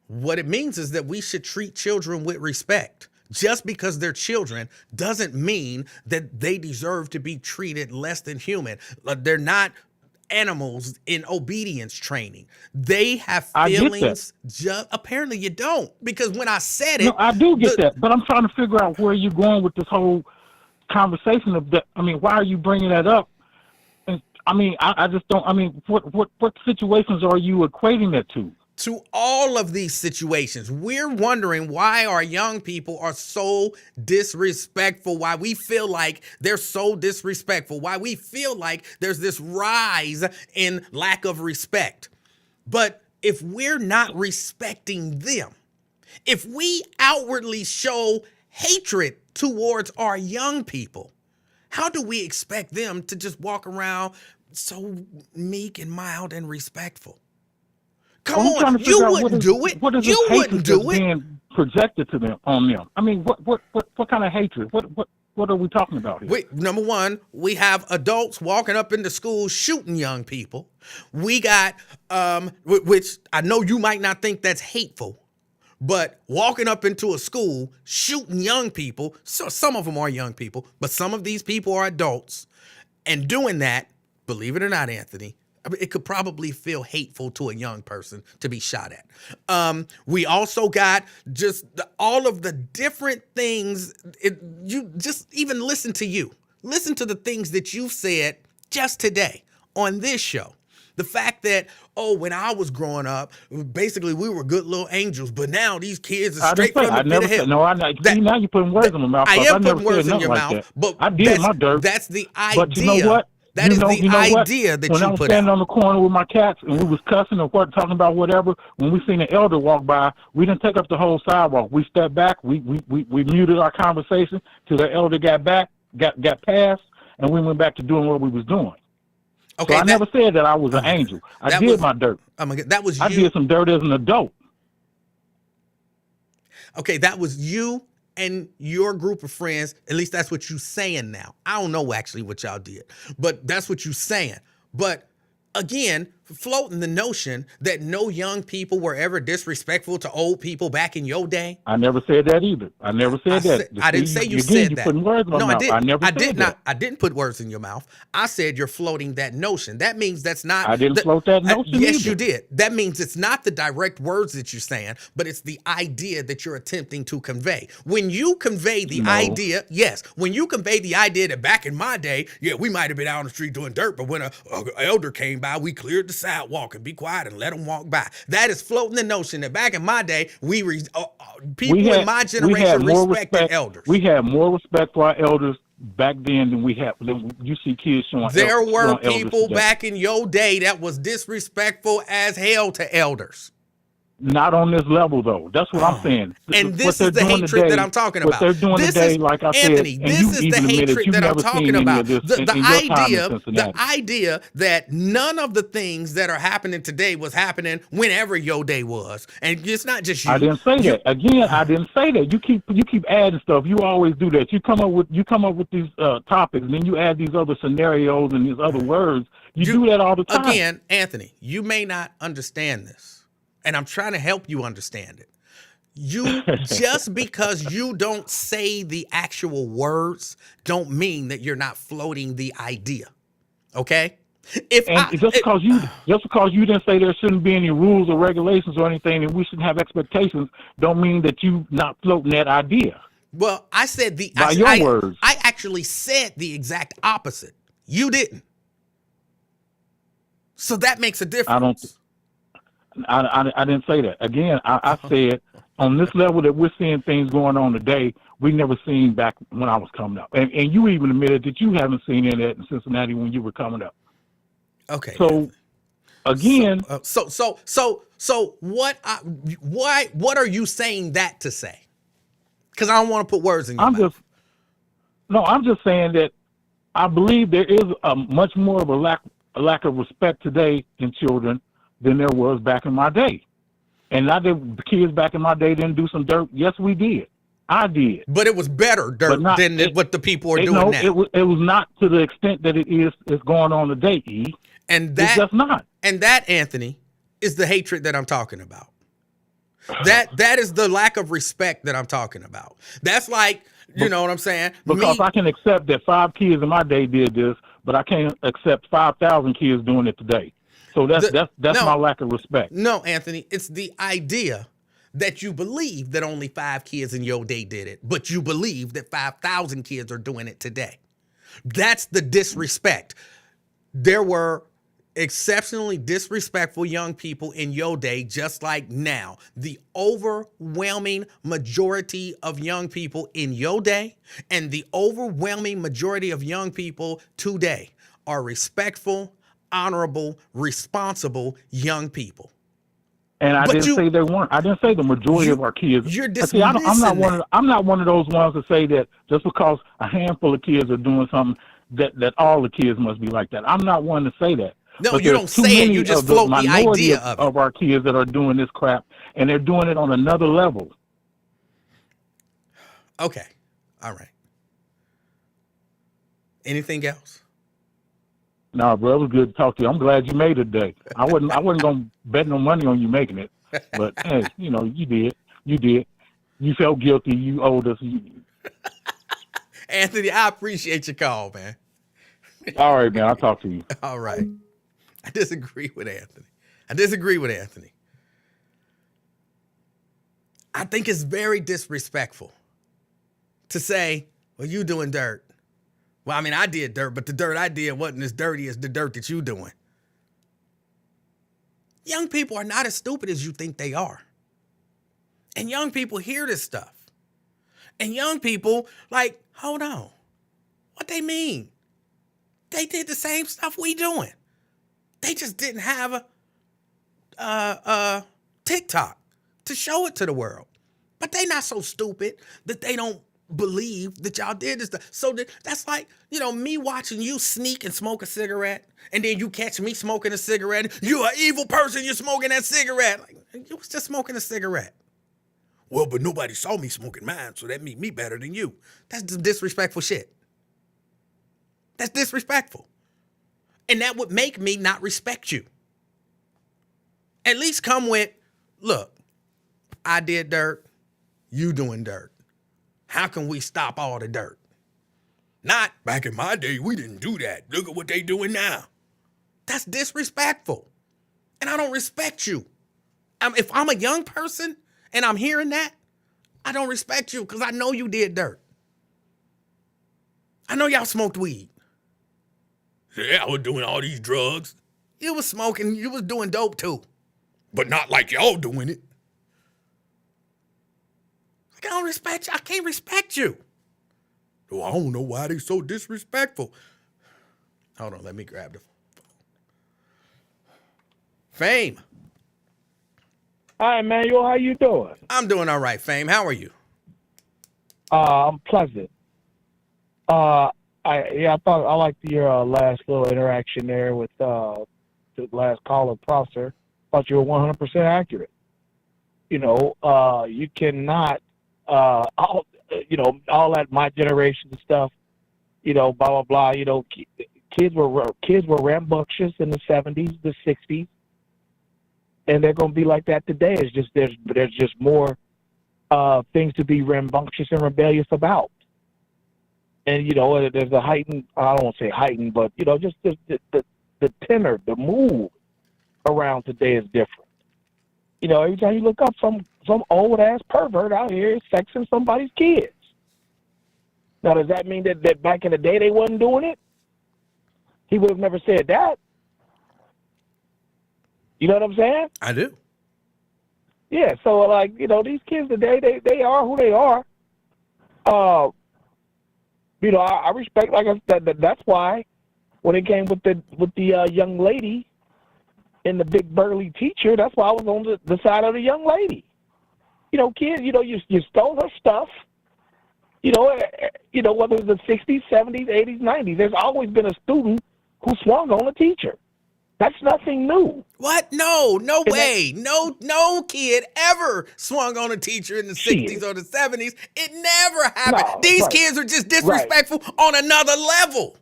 What it means is that we should treat children with respect. Just because they're children doesn't mean that they deserve to be treated less than human. They're not animals in obedience training. They have feelings. Apparently you don't, because when I said it, no, I do get that, but I'm trying to figure out where you're going with this whole conversation of that. I mean, why are you bringing that up? And I mean, I just don't. I mean, what situations are you equating that to? To all of these situations. We're wondering why our young people are so disrespectful, why we feel like they're so disrespectful, why we feel like there's this rise in lack of respect. But if we're not respecting them, if we outwardly show hatred towards our young people, how do we expect them to just walk around so meek and mild and respectful? Come on, you wouldn't do it. You wouldn't do it. Being projected to them on them. I mean, what kind of hatred? What are we talking about here? Wait, number one, we have adults walking up into schools shooting young people. We got, which I know you might not think that's hateful, but walking up into a school shooting young people. So some of them are young people, but some of these people are adults, and doing that, believe it or not, Anthony, I mean, it could probably feel hateful to a young person to be shot at. We also got just all of the different things. You just even listen to you. Listen to the things that you said just today on this show. The fact that, when I was growing up, basically we were good little angels, but now these kids are straight from the pit of hell. Now you're putting words in my mouth. I am putting words in your mouth, but I did my dirt. That's the idea. But you know what? That is the idea that you put out. When I was standing on the corner with my cats and we was cussing or talking about whatever, when we seen an elder walk by, we didn't take up the whole sidewalk. We stepped back. We muted our conversation till the elder got past, and we went back to doing what we was doing. Okay, so I never said that I was an angel. I did my dirt. That was you. I did some dirt as an adult. Okay, that was you and your group of friends. At least that's what you saying now. I don't know actually what y'all did, but that's what you saying. But again, floating the notion that no young people were ever disrespectful to old people back in your day? I never said that either. I never said that. I didn't say you Again, said you're that. putting words in my No, I mouth. I didn't. never I said did that. not. I didn't put words in your mouth. I said you're floating that notion. That means that's not. I didn't float that notion Yes, either. you did. That means it's not the direct words that you're saying, but it's the idea that you're attempting to convey. When you convey the idea, yes, when you convey the idea that back in my day, yeah, we might have been out on the street doing dirt, but when a elder came by, we cleared the sidewalk and be quiet and let them walk by. That is floating the notion that back in my day, people in my generation respected elders. We had more respect for our elders back then than we have. You see kids showing. There were showing people back in your day that was disrespectful as hell to elders. Not on this level, though. That's what I'm saying. And this is the hatred that I'm talking about. What they're doing today, like I Anthony, said, this is the hatred that I'm talking about. The idea that none of the things that are happening today was happening whenever your day was, and it's not just you. I didn't say that. Again, I didn't say that. You keep adding stuff. You always do that. You come up with these topics, and then you add these other scenarios and these other words. You do that all the time. Again, Anthony, you may not understand this. And I'm trying to help you understand it. You just because you don't say the actual words don't mean that you're not floating the idea. Okay? Just because you didn't say there shouldn't be any rules or regulations or anything, and we shouldn't have expectations, don't mean that you not floating that idea. Well, I said your words. I actually said the exact opposite. You didn't. So that makes a difference. I didn't say that. Again, I said on this level that we're seeing things going on today, we never seen back when I was coming up. And you even admitted that you haven't seen any of that in Cincinnati when you were coming up. Okay. So again, so what are you saying that to say? Because I don't want to put words in your mouth. I'm just saying that I believe there is a much more of a lack of respect today in children than there was back in my day. And not that the kids back in my day didn't do some dirt. Yes, we did. I did. But it was better dirt than what the people are doing now. It was not to the extent that it's going on today, E. And that, it's just not. And that, Anthony, is the hatred that I'm talking about. That is the lack of respect that I'm talking about. That's like, you know what I'm saying? Because I can accept that 5 kids in my day did this, but I can't accept 5,000 kids doing it today. So that's my lack of respect. No, Anthony, it's the idea that you believe that only 5 kids in your day did it, but you believe that 5,000 kids are doing it today. That's the disrespect. There were exceptionally disrespectful young people in your day, just like now. The overwhelming majority of young people in your day and the overwhelming majority of young people today are respectful, honorable, responsible young people. And I didn't say they weren't. I didn't say the majority of our kids. You're dismissing I'm not one of those ones to say that just because a handful of kids are doing something that all the kids must be like that. I'm not one to say that. No, you don't say it. You just float the idea of our kids that are doing this crap, and they're doing it on another level. Okay. All right. Anything else? No, bro, it was good to talk to you. I'm glad you made it today. I wasn't gonna bet no money on you making it, but hey, you did. You felt guilty. You owed us. Anthony, I appreciate your call, man. All right, man. I'll talk to you. All right. I disagree with Anthony. I think it's very disrespectful to say, well, you doing dirt. Well, I mean, I did dirt, but the dirt I did wasn't as dirty as the dirt that you doing. Young people are not as stupid as you think they are. And young people hear this stuff. And young people, like, hold on. What they mean? They did the same stuff we doing. They just didn't have a TikTok to show it to the world. But they not so stupid that they don't believe that y'all did this stuff. So that's like, me watching you sneak and smoke a cigarette, and then you catch me smoking a cigarette. You're an evil person, you're smoking that cigarette. Like, you was just smoking a cigarette. Well, but nobody saw me smoking mine, so that made me better than you. That's disrespectful shit. That's disrespectful. And that would make me not respect you. At least come with, look, I did dirt, you doing dirt. How can we stop all the dirt? Not, back in my day, we didn't do that. Look at what they doing now. That's disrespectful. And I don't respect you. If I'm a young person and I'm hearing that, I don't respect you because I know you did dirt. I know y'all smoked weed. Yeah, I was doing all these drugs. You was smoking, you was doing dope too. But not like y'all doing it. I don't respect you. I can't respect you. Oh, I don't know why they so disrespectful. Hold on, let me grab the phone. Fame. Hi, Emanuel. How you doing? I'm doing all right, Fame. How are you? I'm pleasant. I thought I liked your last little interaction there with the last caller, Prosser. Thought you were 100% accurate. You cannot all that my generation stuff. Blah blah blah. Kids were rambunctious in the 70s, the 60s, and they're going to be like that today. It's just there's just more things to be rambunctious and rebellious about. And, there's a heightened, I don't want to say heightened, but, just the tenor, the mood around today is different. Every time you look up, some old-ass pervert out here is sexing somebody's kids. Now, does that mean that back in the day they wasn't doing it? He would have never said that. You know what I'm saying? I do. Yeah, so, these kids today, they are who they are. I respect, like I said, that's why when it came with the young lady and the big burly teacher, that's why I was on the side of the young lady. Kids, you stole her stuff. Whether it was the 60s, 70s, 80s, 90s, there's always been a student who swung on a teacher. That's nothing new. What? No way. No kid ever swung on a teacher in the 60s or the 70s. It never happened. No, These right. kids are just disrespectful on another level.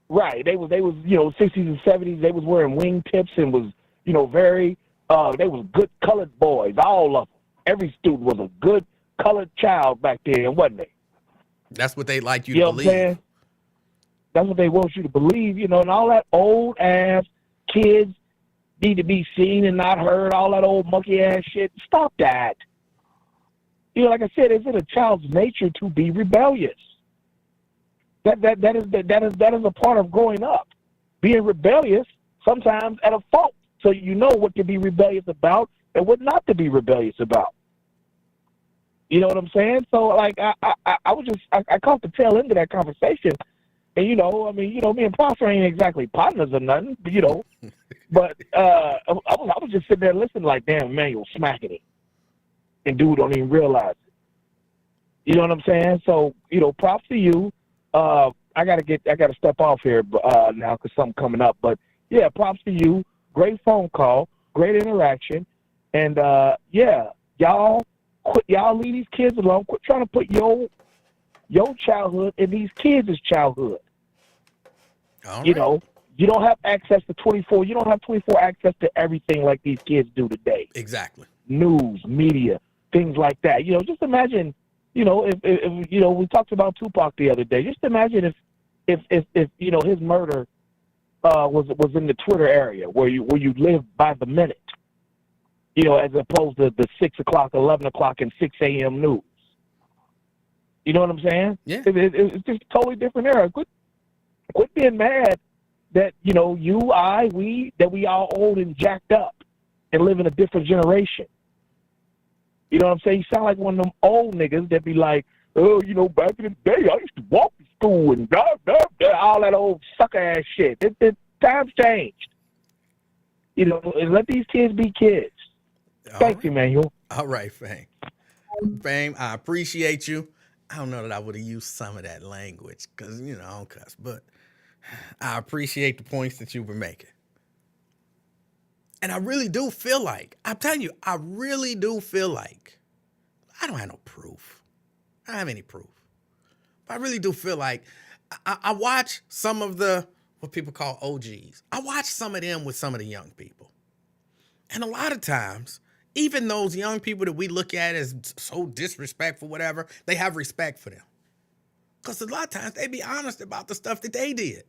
Right. They was 60s and 70s, they was wearing wingtips and was, very they was good colored boys, all of them. Every student was a good colored child back then, wasn't they? That's what they like you You to know believe. what I'm saying? That's what they want you to believe, and all that old ass kids need to be seen and not heard, all that old monkey ass shit. Stop that. Like I said, it's in a child's nature to be rebellious. That is a part of growing up. Being rebellious, sometimes at a fault. So you know what to be rebellious about and what not to be rebellious about. You know what I'm saying? So I caught the tail end of that conversation. And, me and Prosper ain't exactly partners or nothing, but I was just sitting there listening like, damn, Emanuel smacking it. And dude don't even realize it. You know what I'm saying? So, props to you. I gotta step off here now because something coming up. But, yeah, props to you. Great phone call. Great interaction. And, y'all leave these kids alone. Quit trying to put your childhood in these kids' childhood. All right. You don't have access to 24. You don't have 24 access to everything like these kids do today. Exactly. News, media, things like that. Just imagine, if we talked about Tupac the other day. Just imagine if his murder was in the Twitter area where you live by the minute. As opposed to the 6 o'clock, 11 o'clock, and 6 a.m. news. You know what I'm saying? Yeah. It's just a totally different era. Quit being mad that, we all old and jacked up and live in a different generation. You know what I'm saying? You sound like one of them old niggas that be like, oh, back in the day, I used to walk to school and all that old sucker-ass shit. Times changed. And let these kids be kids. Thank you, Emanuel. All right, Fame. Fame, I appreciate you. I don't know that I would have used some of that language because, I don't cuss, but I appreciate the points that you were making. And I really do feel like, I'm telling you, I really do feel like, I don't have no proof. I don't have any proof. But I really do feel like, I watch some of what people call OGs. I watch some of them with some of the young people. And a lot of times, even those young people that we look at as so disrespectful, whatever, they have respect for them. Because a lot of times they be honest about the stuff that they did.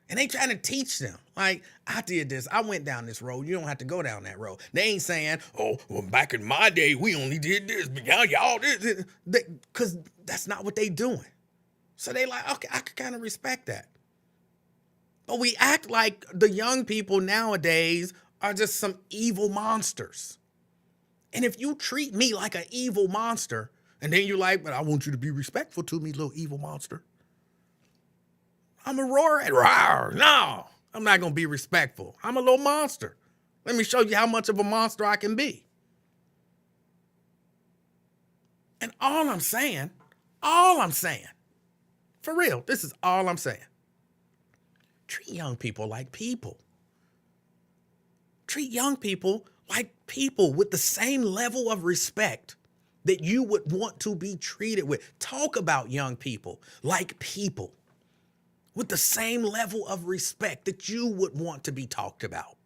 And they trying to teach them. Like, I did this. I went down this road. You don't have to go down that road. They ain't saying, oh, well, back in my day, we only did this. But now y'all this. Because that's not what they doing. So they like, okay, I could kind of respect that. But we act like the young people nowadays are just some evil monsters. And if you treat me like an evil monster, and then you're like, but I want you to be respectful to me, little evil monster. I'm a roar and roar. No, I'm not going to be respectful. I'm a little monster. Let me show you how much of a monster I can be. And all I'm saying, for real, this is all I'm saying. Treat young people like people. Treat young people like people with the same level of respect that you would want to be treated with. Talk about young people like people with the same level of respect that you would want to be talked about.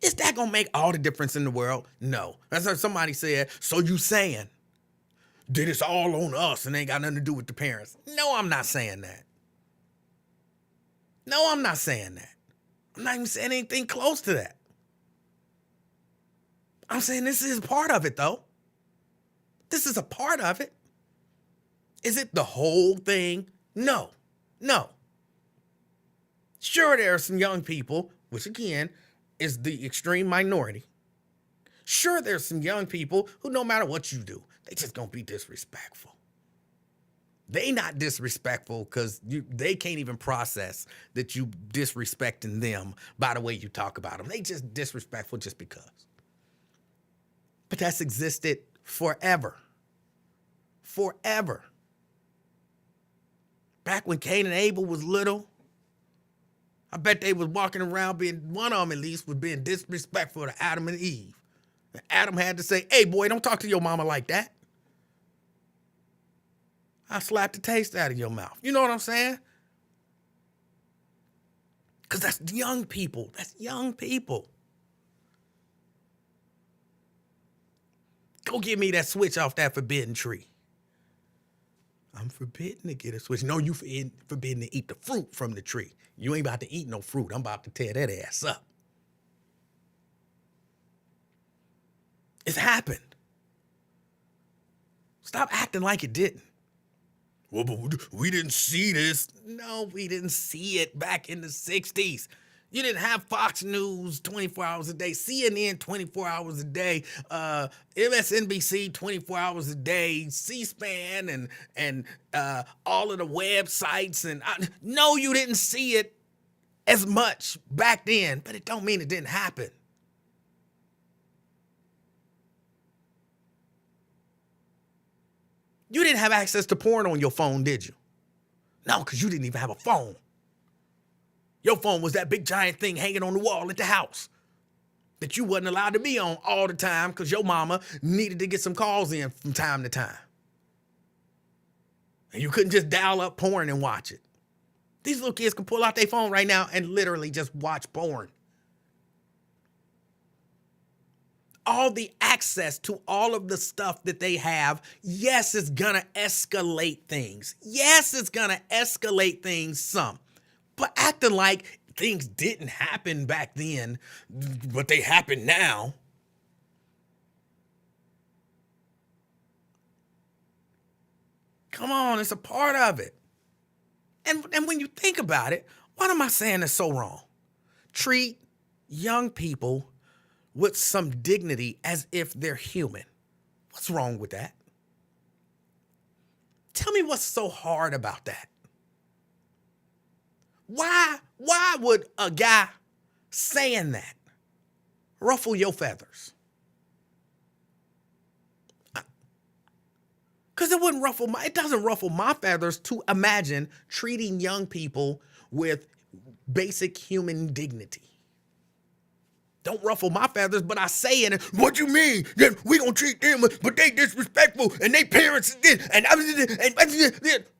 Is that going to make all the difference in the world? No. That's what somebody said, so you saying that it's all on us and ain't got nothing to do with the parents. No, I'm not saying that. No, I'm not saying that. I'm not even saying anything close to that. I'm saying this is part of it, though. This is a part of it. Is it the whole thing? No. Sure, there are some young people, which again is the extreme minority. Sure, there's some young people who no matter what you do, they just gonna be disrespectful. They not disrespectful because they can't even process that you disrespecting them by the way you talk about them. They just disrespectful just because. But that's existed forever. Forever. Back when Cain and Abel was little, I bet they was walking around one of them at least was being disrespectful to Adam and Eve. And Adam had to say, hey boy, don't talk to your mama like that. I slapped the taste out of your mouth. You know what I'm saying? Because that's young people. That's young people. Go get me that switch off that forbidden tree. I'm forbidden to get a switch. No, you forbidden to eat the fruit from the tree. You ain't about to eat no fruit. I'm about to tear that ass up. It's happened. Stop acting like it didn't. Well, but we didn't see this. No, we didn't see it back in the 60s. You didn't have Fox News 24 hours a day, CNN 24 hours a day, MSNBC 24 hours a day, C-SPAN and all of the websites. No, you didn't see it as much back then, but it don't mean it didn't happen. You didn't have access to porn on your phone, did you? No, because you didn't even have a phone. Your phone was that big giant thing hanging on the wall at the house that you wasn't allowed to be on all the time because your mama needed to get some calls in from time to time. And you couldn't just dial up porn and watch it. These little kids can pull out their phone right now and literally just watch porn. All the access to all of the stuff that they have, yes, it's gonna escalate things. Yes, it's gonna escalate things some. But acting like things didn't happen back then, but they happen now. Come on, it's a part of it. And when you think about it, what am I saying is so wrong? Treat young people with some dignity as if they're human. What's wrong with that? Tell me what's so hard about that. Why would a guy saying that ruffle your feathers? Because it doesn't ruffle my feathers to imagine treating young people with basic human dignity. Don't ruffle my feathers, but I say it. What you mean? That we gonna treat them, but they disrespectful, and they parents and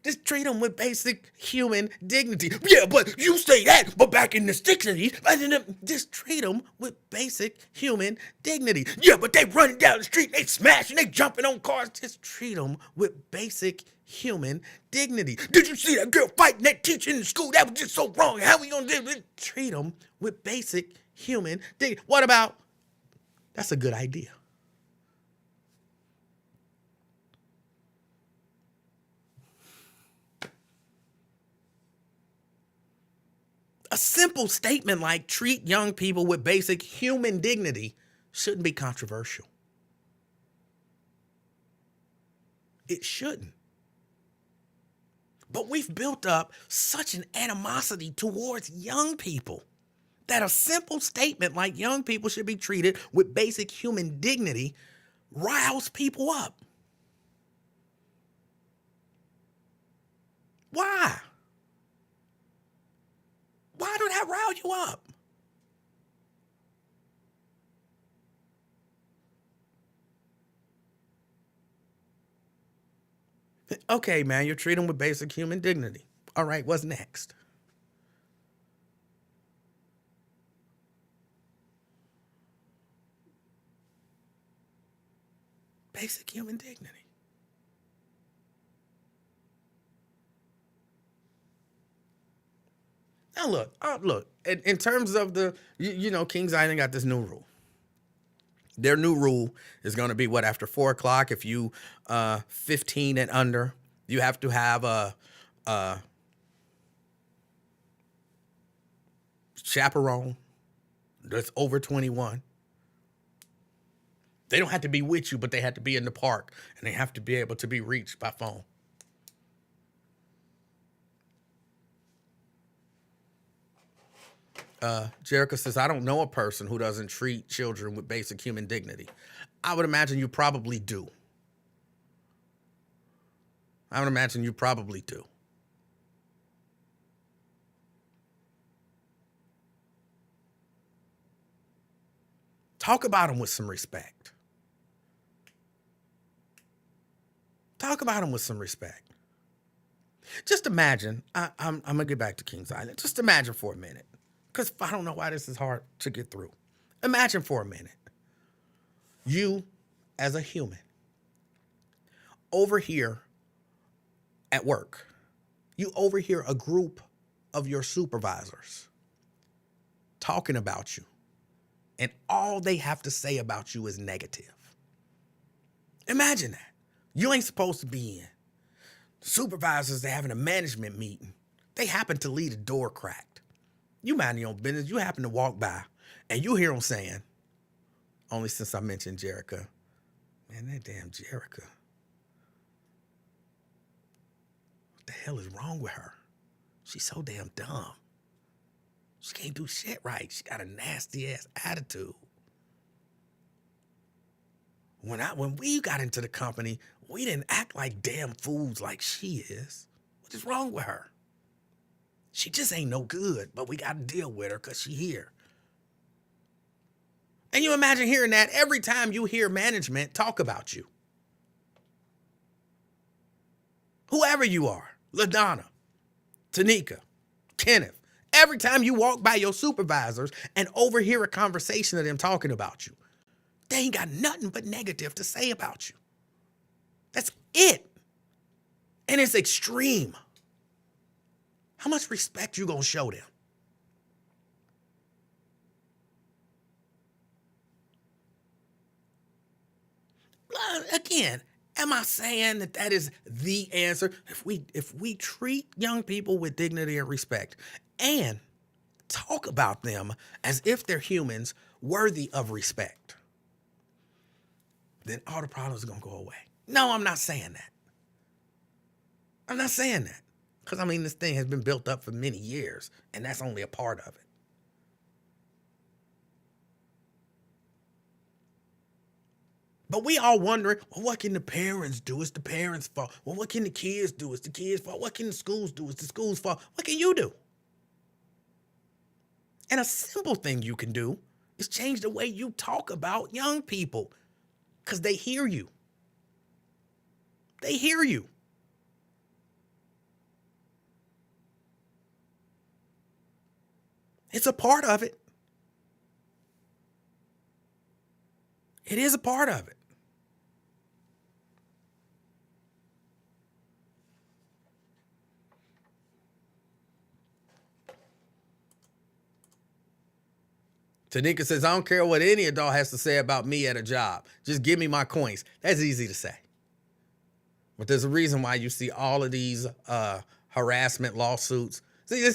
just treat them with basic human dignity. Yeah, but you say that, but back in the 60s, just treat them with basic human dignity. Yeah, but they running down the street, they smashing, they jumping on cars. Just treat them with basic human dignity. Did you see that girl fighting that teacher in the school? That was just so wrong. How we gonna do it? Treat them with basic human dignity. What about, that's a good idea. A simple statement like treat young people with basic human dignity shouldn't be controversial. It shouldn't. But we've built up such an animosity towards young people that a simple statement like young people should be treated with basic human dignity riles people up. Why? Why do that rile you up? Okay, man, you're treating them with basic human dignity. All right, what's next? Basic human dignity. Now look. In terms of the, Kings Island got this new rule. Their new rule is going to be what, after 4 o'clock, if you 15 and under, you have to have a chaperone that's over 21. They don't have to be with you, but they have to be in the park, and they have to be able to be reached by phone. Jericho says, I don't know a person who doesn't treat children with basic human dignity. I would imagine you probably do. Talk about them with some respect. Just imagine, I'm going to get back to Kings Island. Just imagine for a minute, because I don't know why this is hard to get through. Imagine for a minute, you as a human, over here at work, you overhear a group of your supervisors talking about you, and all they have to say about you is negative. Imagine that. You ain't supposed to be in. Supervisors, they're having a management meeting. They happen to leave a door cracked. You mind your own business. You happen to walk by, and you hear them saying, only since I mentioned Jerica, man, that damn Jerica. What the hell is wrong with her? She's so damn dumb. She can't do shit right. She got a nasty ass attitude. When we got into the company, we didn't act like damn fools like she is. What is wrong with her? She just ain't no good, but we got to deal with her because she here. And you imagine hearing that every time you hear management talk about you. Whoever you are, LaDonna, Tanika, Kenneth, every time you walk by your supervisors and overhear a conversation of them talking about you, they ain't got nothing but negative to say about you. That's it. And it's extreme. How much respect you gonna show them? Again, am I saying that is the answer? If we treat young people with dignity and respect and talk about them as if they're humans worthy of respect, then all the problems are gonna go away. No, I'm not saying that. Because, this thing has been built up for many years, and that's only a part of it. But we all wondering, well, what can the parents do? It's the parents' fault. Well, what can the kids do? It's the kids' fault. What can the schools do? It's the schools' fault. What can you do? And a simple thing you can do It's changed the way you talk about young people because they hear you. They hear you. It's a part of it. It is a part of it. Tanika says, I don't care what any adult has to say about me at a job. Just give me my coins. That's easy to say. But there's a reason why you see all of these harassment lawsuits. See,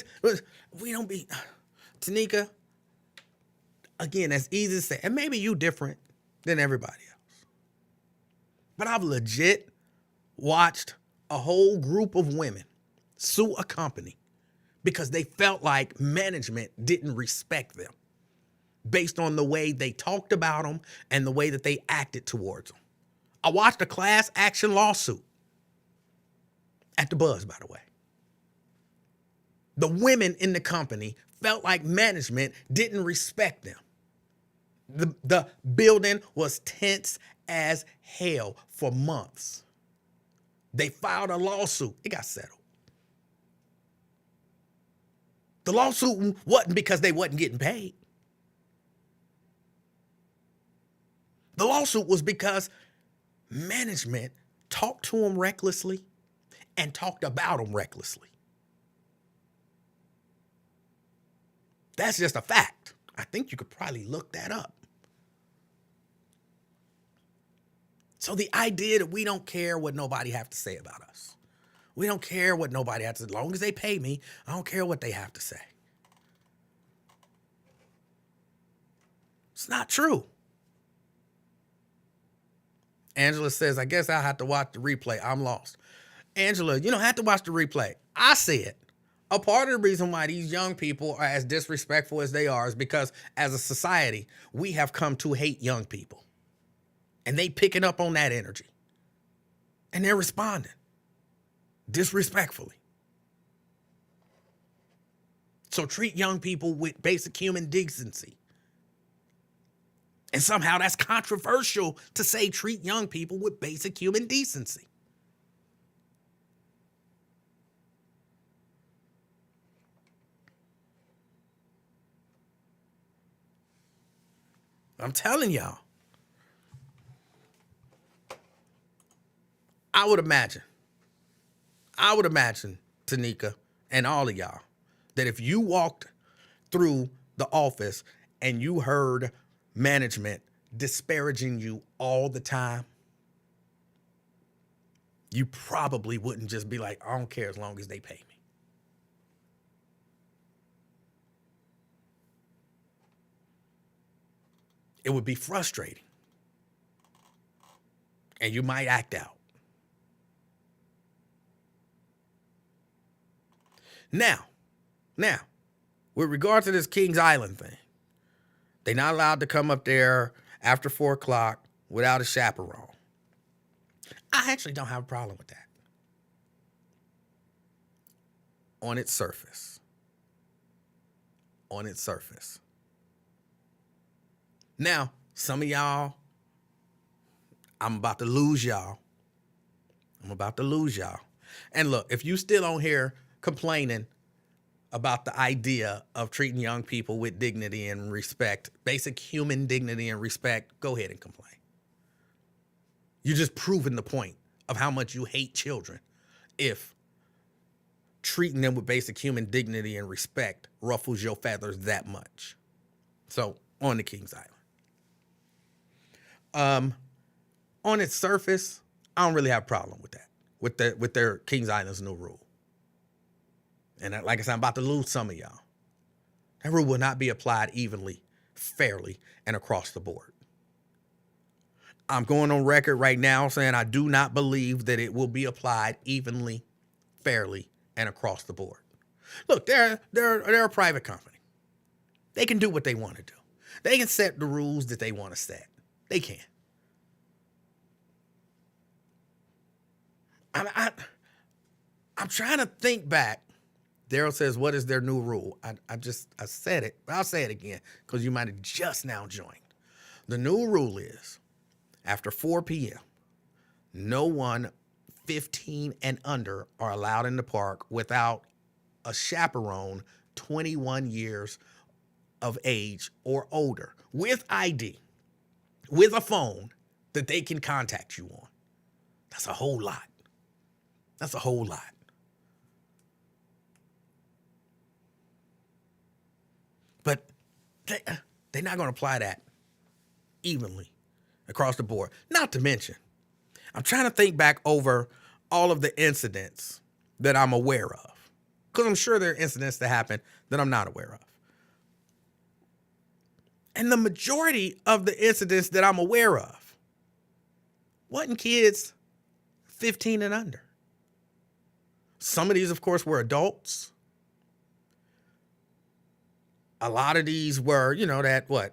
we don't be, Tanika, again, that's easy to say. And maybe you different than everybody else. But I've legit watched a whole group of women sue a company because they felt like management didn't respect them based on the way they talked about them and the way that they acted towards them. I watched a class action lawsuit at the Buzz, by the way. The women in the company felt like management didn't respect them. The building was tense as hell for months. They filed a lawsuit. It got settled. The lawsuit wasn't because they wasn't getting paid. The lawsuit was because management talked to them recklessly and talked about them recklessly. That's just a fact. I think you could probably look that up. So the idea that we don't care what nobody have to say about us. We don't care what nobody has to say. As long as they pay me, I don't care what they have to say. It's not true. Angela says, I guess I'll have to watch the replay. I'm lost. Angela, you don't have to watch the replay. I said, a part of the reason why these young people are as disrespectful as they are is because as a society, we have come to hate young people. And they picking up on that energy. And they're responding disrespectfully. So treat young people with basic human decency. And somehow that's controversial to say treat young people with basic human decency. I'm telling y'all. I would imagine, Tanika, and all of y'all, that if you walked through the office and you heard management disparaging you all the time, you probably wouldn't just be like, I don't care as long as they pay me. It would be frustrating. And you might act out. Now, with regard to this Kings Island thing, they're not allowed to come up there after 4 o'clock without a chaperone. I actually don't have a problem with that. On its surface. Now, some of y'all, I'm about to lose y'all. And look, if you still on here complaining about the idea of treating young people with dignity and respect, basic human dignity and respect, go ahead and complain. You're just proving the point of how much you hate children if treating them with basic human dignity and respect ruffles your feathers that much. So, on the Kings Island. On its surface, I don't really have a problem with that, with their Kings Island's new rule. And like I said, I'm about to lose some of y'all. That rule will not be applied evenly, fairly, and across the board. I'm going on record right now saying I do not believe that it will be applied evenly, fairly, and across the board. Look, they're a private company. They can do what they want to do. They can set the rules that they want to set. They can. I'm trying to think back Daryl says, what is their new rule? I said it, but I'll say it again because you might have just now joined. The new rule is after 4 p.m., no one 15 and under are allowed in the park without a chaperone 21 years of age or older with ID, with a phone that they can contact you on. That's a whole lot. That's a whole lot. But they're not going to apply that evenly across the board. Not to mention, I'm trying to think back over all of the incidents that I'm aware of. Because I'm sure there are incidents that happen that I'm not aware of. And the majority of the incidents that I'm aware of wasn't kids 15 and under. Some of these, of course, were adults. A lot of these were,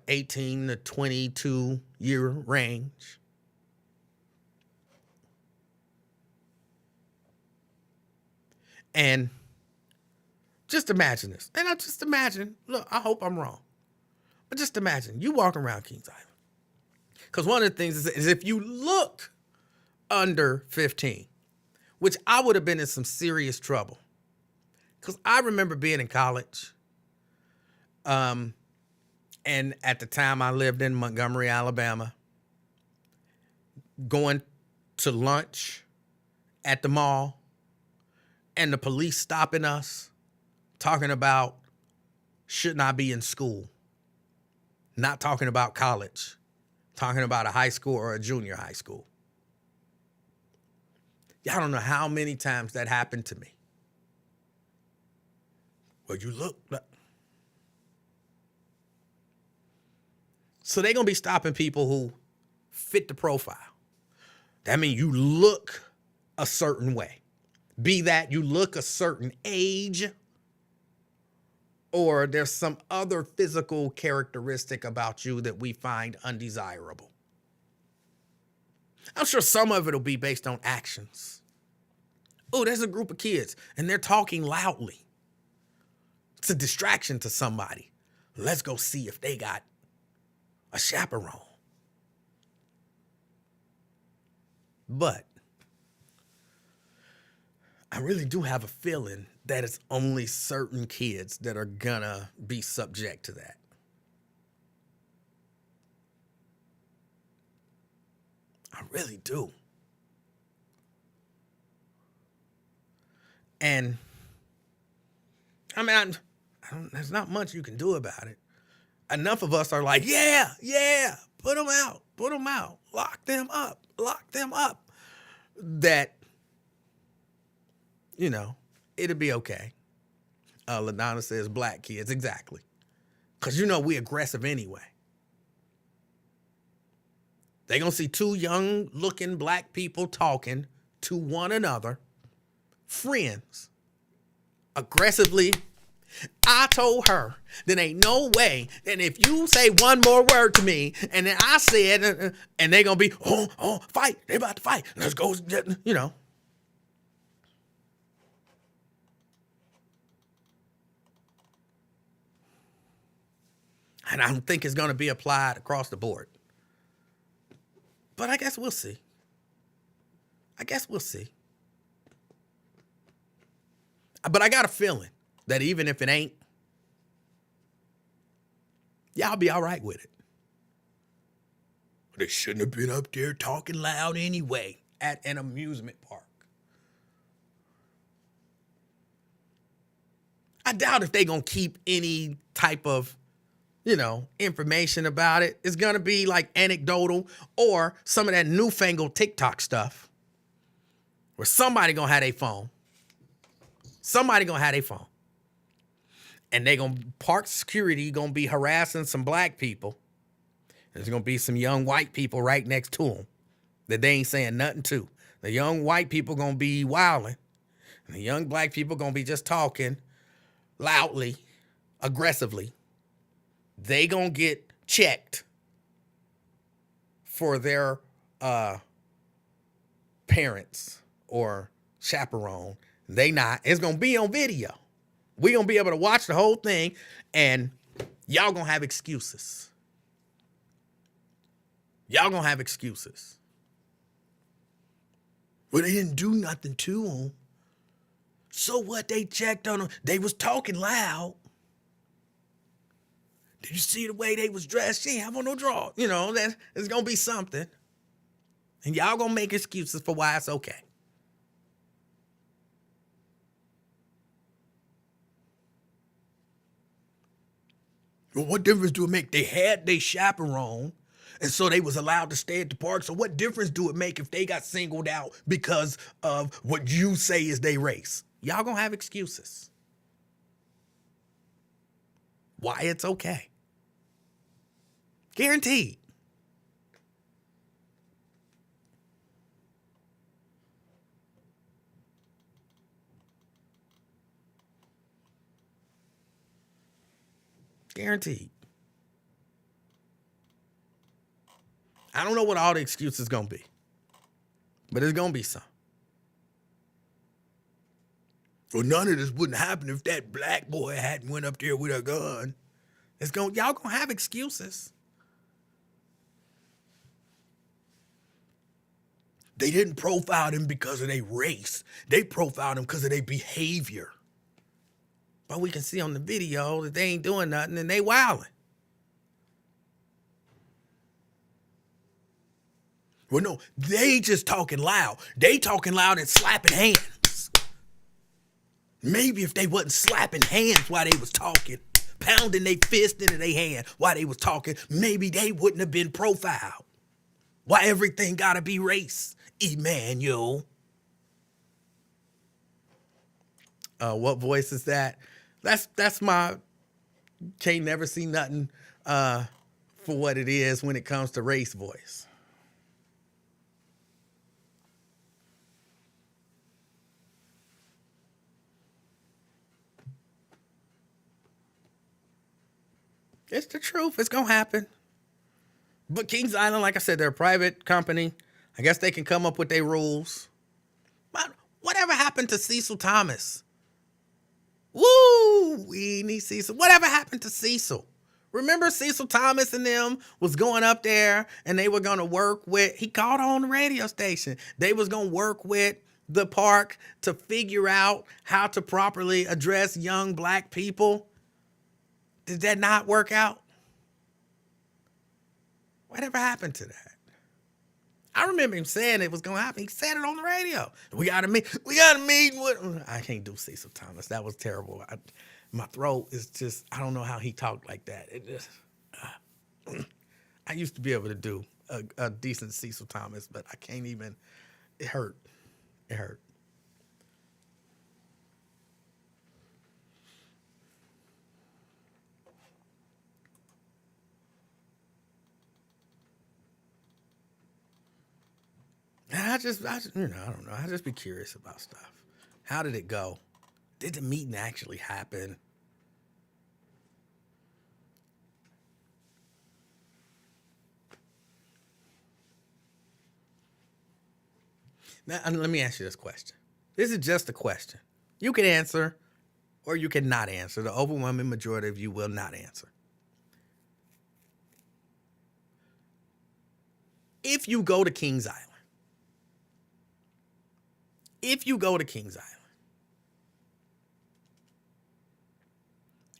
18 to 22 year range. And just imagine this. And I just imagine, look, I hope I'm wrong. But just imagine you walking around Kings Island. Because one of the things is if you look under 15, which I would have been in some serious trouble. Because I remember being in college. And at the time I lived in Montgomery, Alabama, going to lunch at the mall and the police stopping us, talking about should not be in school, not talking about college, talking about a high school or a junior high school. Y'all don't know how many times that happened to me. Well, you look like... So they're going to be stopping people who fit the profile. That means you look a certain way. Be that you look a certain age, or there's some other physical characteristic about you that we find undesirable. I'm sure some of it will be based on actions. Oh, there's a group of kids and they're talking loudly. It's a distraction to somebody. Let's go see if they got a chaperone. But I really do have a feeling that it's only certain kids that are gonna be subject to that. I really do. And I mean, there's not much you can do about it. Enough of us are like, yeah, put them out, lock them up. That, it'll be okay. LaDonna says black kids, exactly. Because we aggressive anyway. They gonna see two young looking black people talking to one another, friends, aggressively. I told her that ain't no way that if you say one more word to me and then I said, and they gonna be, fight, they about to fight. Let's go, And I don't think it's gonna be applied across the board. But I guess we'll see. But I got a feeling that even if it ain't, y'all be all right with it. They shouldn't have been up there talking loud anyway at an amusement park. I doubt if they gonna keep any type of, information about it. It's gonna be like anecdotal or some of that newfangled TikTok stuff where somebody gonna have their phone. And they gonna park security gonna be harassing some black people. There's gonna be some young white people right next to them that they ain't saying nothing to. The young white people gonna be wilding, and the young black people gonna be just talking loudly, aggressively. They gonna get checked for their parents or chaperone. They not. It's gonna be on video. We're going to be able to watch the whole thing, and y'all going to have excuses. Y'all going to have excuses. Well, they didn't do nothing to him. So what? They checked on him. They was talking loud. Did you see the way they was dressed? She ain't have on no drawers. You know, there's going to be something. And y'all going to make excuses for why it's okay. Well, what difference do it make? They had their chaperone, and so they was allowed to stay at the park. So what difference do it make if they got singled out because of what you say is their race? Y'all gonna have excuses. Why it's okay. Guaranteed. Guaranteed. I don't know what all the excuses gonna be, but it's gonna be some. Well, none of this wouldn't happen if that black boy hadn't went up there with a gun. Y'all gonna have excuses. They didn't profile them because of their race. They profiled them because of their behavior. But we can see on the video that they ain't doing nothing and they wilding. Well, no, they just talking loud. They talking loud and slapping hands. Maybe if they wasn't slapping hands while they was talking, pounding their fist into their hand while they was talking, maybe they wouldn't have been profiled. Why everything gotta be race, Emanuel? What voice is that? That's my can't never see nothing for what it is when it comes to race voice. It's the truth. It's going to happen. But Kings Island, like I said, they're a private company. I guess they can come up with their rules. But whatever happened to Cecil Thomas? Woo! We need Cecil. Whatever happened to Cecil? Remember Cecil Thomas and them was going up there and they were going to work with, he called on the radio station. They was going to work with the park to figure out how to properly address young black people. Did that not work out? Whatever happened to that? I remember him saying it was going to happen. He said it on the radio. We got to meet with... I can't do Cecil Thomas. That was terrible. My throat is just... I don't know how he talked like that. It just... I used to be able to do a decent Cecil Thomas, but I can't even... It hurt. It hurt. I don't know. I just be curious about stuff. How did it go? Did the meeting actually happen? Now, let me ask you this question. This is just a question. You can answer or you cannot answer. The overwhelming majority of you will not answer. If you go to Kings Island,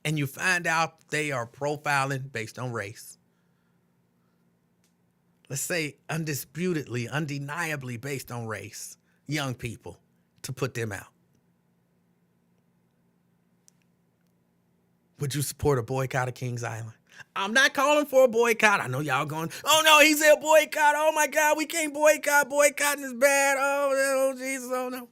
and you find out they are profiling based on race, let's say undisputedly, undeniably based on race, young people, to put them out, would you support a boycott of Kings Island? I'm not calling for a boycott. I know y'all going, oh no, he said boycott. Oh my God, we can't boycott. Boycotting is bad. Oh Jesus, oh no.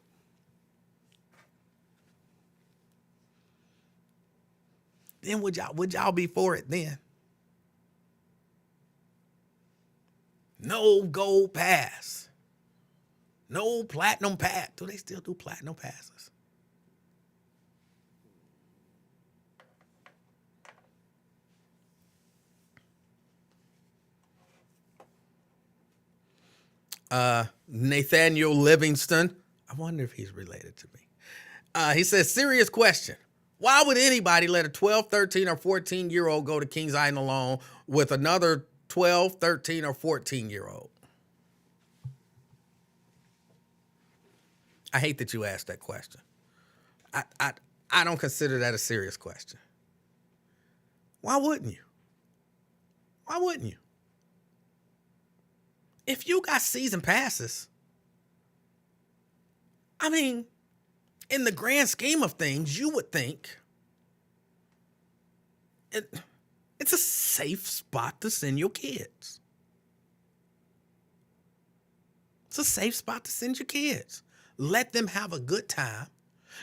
Then would y'all be for it then? No gold pass. No platinum pass. Do they still do platinum passes? Emanuel Livingston. I wonder if he's related to me. He says, serious question. Why would anybody let a 12, 13, or 14-year-old go to Kings Island alone with another 12, 13, or 14-year-old? I hate that you asked that question. I don't consider that a serious question. Why wouldn't you? Why wouldn't you? If you got season passes, I mean, in the grand scheme of things, you would think it's a safe spot to send your kids. It's a safe spot to send your kids. Let them have a good time.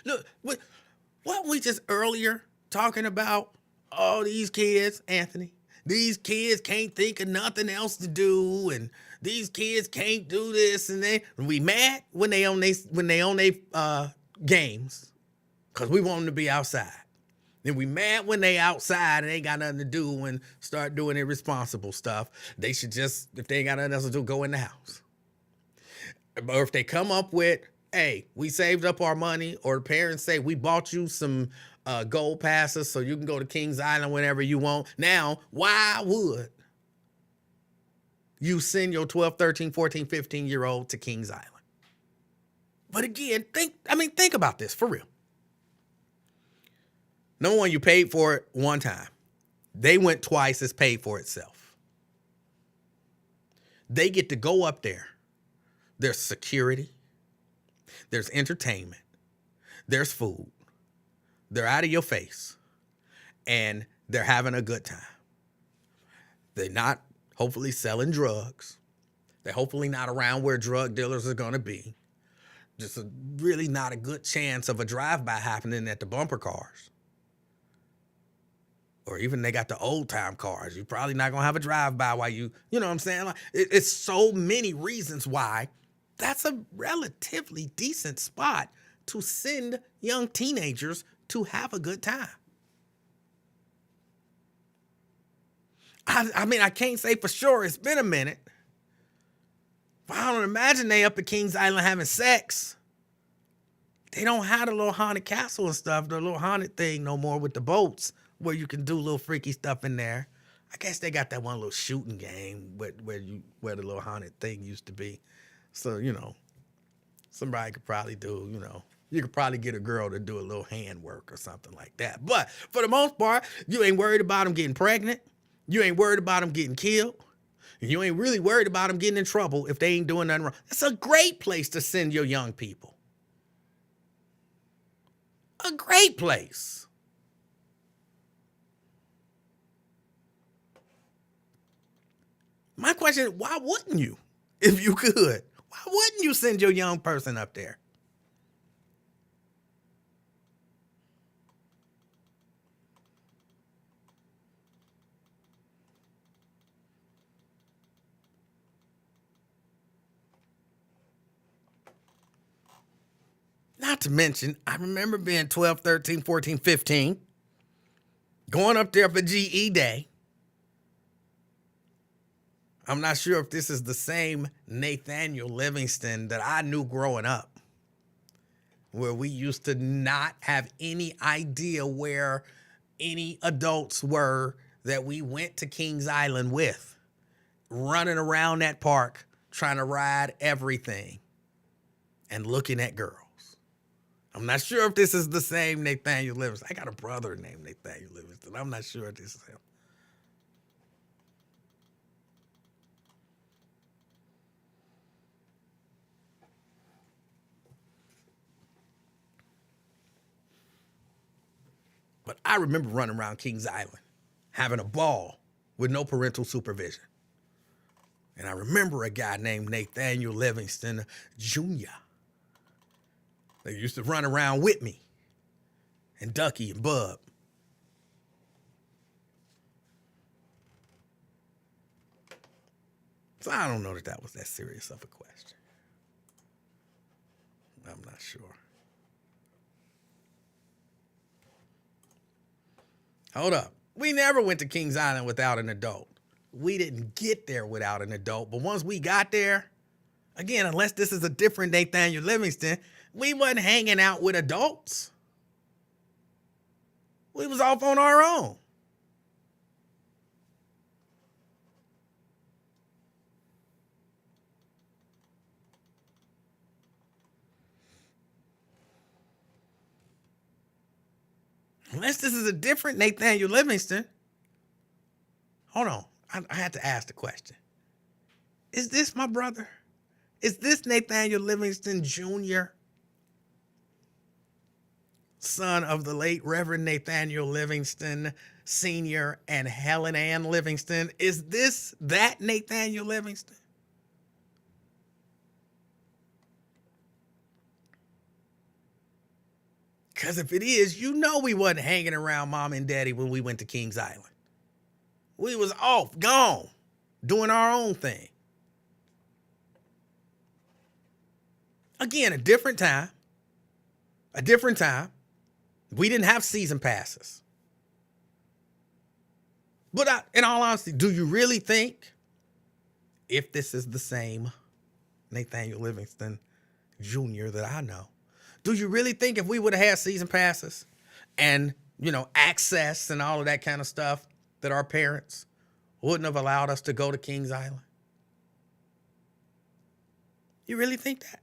Look, weren't we just earlier talking about all these kids, Anthony? These kids can't think of nothing else to do, and these kids can't do this, and we mad when they on they games, cause we want them to be outside. Then we mad when they outside and ain't got nothing to do and start doing irresponsible stuff. They should just, if they ain't got nothing else to do, go in the house. Or if they come up with, hey, we saved up our money, or the parents say, we bought you some gold passes so you can go to Kings Island whenever you want. Now, why would you send your 12, 13, 14, 15-year-old to Kings Island? But again, think about this for real. Number one, you paid for it one time. They went twice, it's paid for itself. They get to go up there. There's security. There's entertainment. There's food. They're out of your face. And they're having a good time. They're not hopefully selling drugs. They're hopefully not around where drug dealers are going to be. Just really not a good chance of a drive-by happening at the bumper cars. Or even they got the old-time cars. You're probably not going to have a drive-by while you know what I'm saying? Like, it's so many reasons why that's a relatively decent spot to send young teenagers to have a good time. I mean, I can't say for sure. It's been a minute. But I don't imagine they up at Kings Island having sex. They don't have the little haunted castle and stuff, the little haunted thing no more with the boats where you can do little freaky stuff in there. I guess they got that one little shooting game where the little haunted thing used to be. So, somebody could probably do, you could probably get a girl to do a little handwork or something like that. But for the most part, you ain't worried about them getting pregnant. You ain't worried about them getting killed. And you ain't really worried about them getting in trouble if they ain't doing nothing wrong. It's a great place to send your young people. A great place. My question is, why wouldn't you if you could? Why wouldn't you send your young person up there? Not to mention, I remember being 12, 13, 14, 15, going up there for GE Day. I'm not sure if this is the same Emanuel Livingston that I knew growing up, where we used to not have any idea where any adults were that we went to Kings Island with, running around that park, trying to ride everything and looking at girls. I'm not sure if this is the same Emanuel Livingston. I got a brother named Emanuel Livingston. I'm not sure if this is him. But I remember running around Kings Island, having a ball with no parental supervision. And I remember a guy named Emanuel Livingston Jr. They used to run around with me, and Ducky and Bub. So I don't know that that was that serious of a question. I'm not sure. Hold up. We never went to Kings Island without an adult. We didn't get there without an adult. But once we got there, again, unless this is a different Emanuel Livingston, we wasn't hanging out with adults. We was off on our own. Unless this is a different Nathaniel Livingston. Hold on. I had to ask the question. Is this my brother? Is this Nathaniel Livingston Jr., son of the late Reverend Nathaniel Livingston Sr. and Helen Ann Livingston? Is this that Nathaniel Livingston? Because if it is, you know we wasn't hanging around mom and daddy when we went to Kings Island. We was off, gone, doing our own thing. Again, a different time. A different time. We didn't have season passes. But in all honesty, do you really think, if this is the same Nathaniel Livingston Jr. that I know, do you really think if we would have had season passes and, access and all of that kind of stuff, that our parents wouldn't have allowed us to go to Kings Island? You really think that?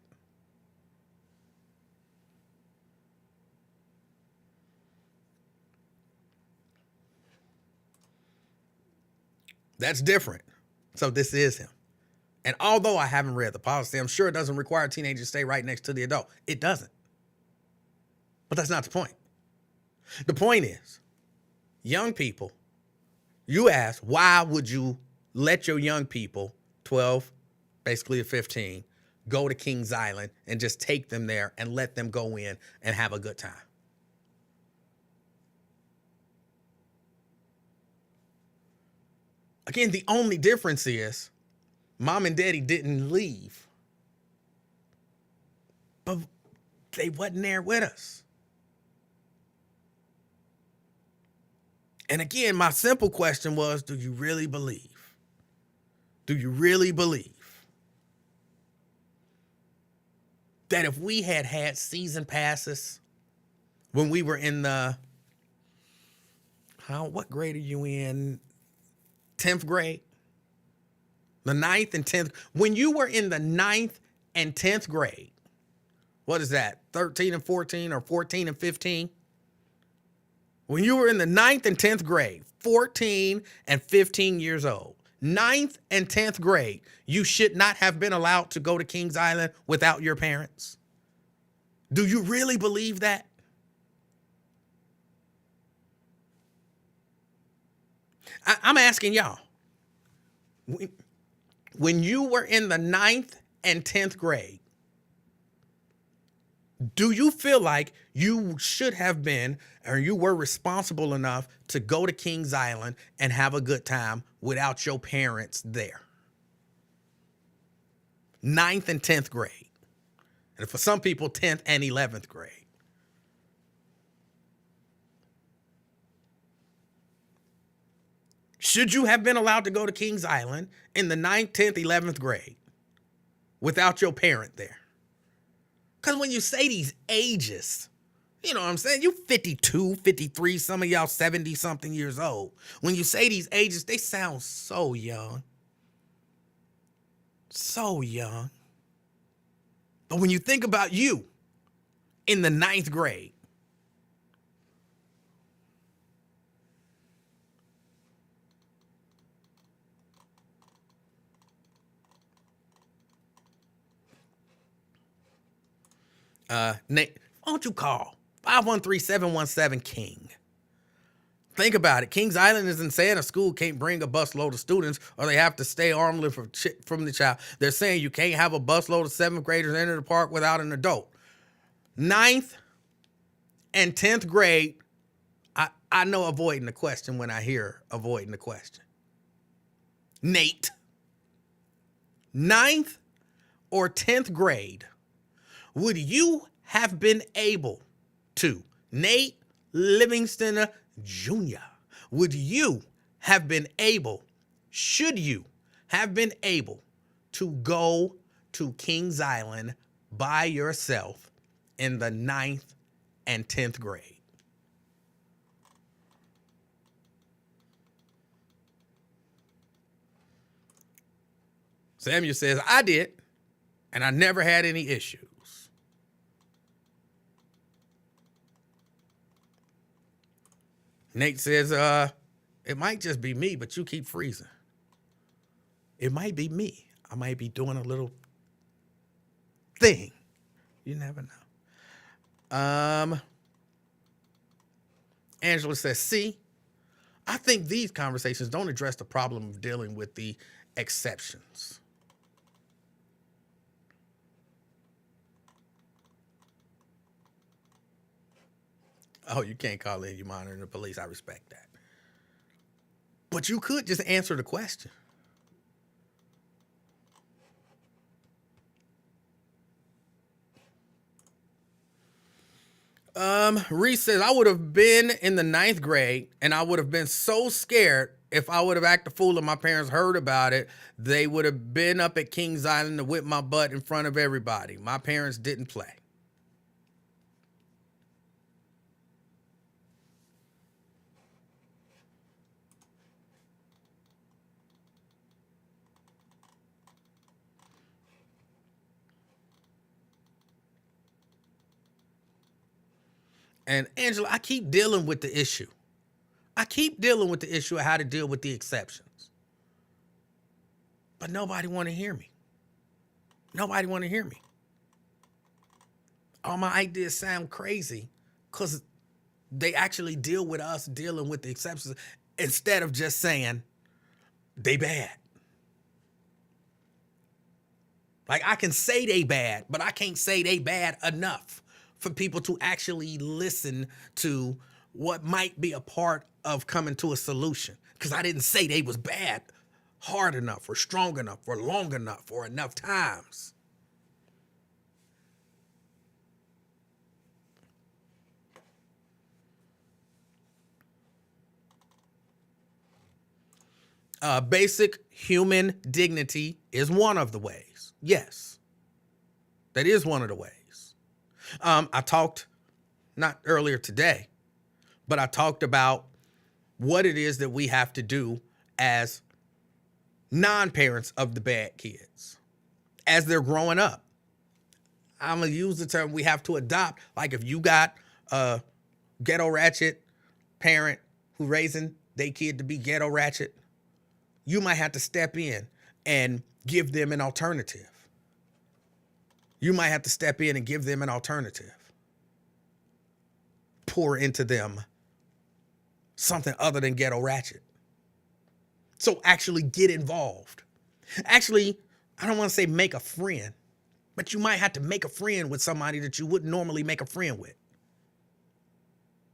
That's different. So this is him. And although I haven't read the policy, I'm sure it doesn't require teenagers to stay right next to the adult. It doesn't. But that's not the point. The point is, young people, you ask, why would you let your young people, 12, basically to 15, go to Kings Island and just take them there and let them go in and have a good time? Again, the only difference is mom and daddy didn't leave, but they wasn't there with us. And again, my simple question was, do you really believe? Do you really believe that if we had had season passes when we were in what grade are you in? 10th grade? The 9th and 10th. When you were in the 9th and 10th grade, what is that? 13 and 14 or 14 and 15? When you were in the 9th and 10th grade, 14 and 15 years old, 9th and 10th grade, you should not have been allowed to go to Kings Island without your parents. Do you really believe that? I'm asking y'all. When you were in the 9th and 10th grade, do you feel like you should have been, or you were responsible enough to go to Kings Island and have a good time without your parents there? 9th and 10th grade. And for some people, 10th and 11th grade. Should you have been allowed to go to Kings Island in the 9th, 10th, 11th grade without your parent there? Because when you say these ages, you know what I'm saying? You 52, 53, some of y'all 70-something years old. When you say these ages, they sound so young. So young. But when you think about you in the 9th grade, Nate, why don't you call 513-717-KING? Think about it. Kings Island isn't saying a school can't bring a busload of students or they have to stay armless from the child. They're saying you can't have a busload of 7th graders enter the park without an adult. 9th and 10th grade, I know avoiding the question when I hear avoiding the question. Nate, 9th or 10th grade, would you have been able to, Nate Livingston Jr., would you have been able, should you have been able to go to Kings Island by yourself in the 9th and 10th grade? Samuel says, I did, and I never had any issues. Nate says, it might just be me, but you keep freezing. It might be me. I might be doing a little thing. You never know. Angela says, see, I think these conversations don't address the problem of dealing with the exceptions. Oh, you can't call in, you monitoring the police. I respect that. But you could just answer the question. Reese says, I would have been in the 9th grade and I would have been so scared if I would have acted a fool and my parents heard about it. They would have been up at Kings Island to whip my butt in front of everybody. My parents didn't play. And Angela, I keep dealing with the issue. I keep dealing with the issue of how to deal with the exceptions. But nobody want to hear me. Nobody want to hear me. All my ideas sound crazy because they actually deal with us dealing with the exceptions instead of just saying they bad. Like I can say they bad, but I can't say they bad enough for people to actually listen to what might be a part of coming to a solution. Because I didn't say they was bad hard enough or strong enough or long enough or enough times. Basic human dignity is one of the ways. Yes, that is one of the ways. I talked, not earlier today, but I talked about what it is that we have to do as non-parents of the bad kids as they're growing up. I'm going to use the term we have to adopt. Like if you got a ghetto ratchet parent who raising their kid to be ghetto ratchet, you might have to step in and give them an alternative. You might have to step in and give them an alternative. Pour into them something other than ghetto ratchet. So actually get involved. Actually, I don't want to say make a friend, but you might have to make a friend with somebody that you wouldn't normally make a friend with.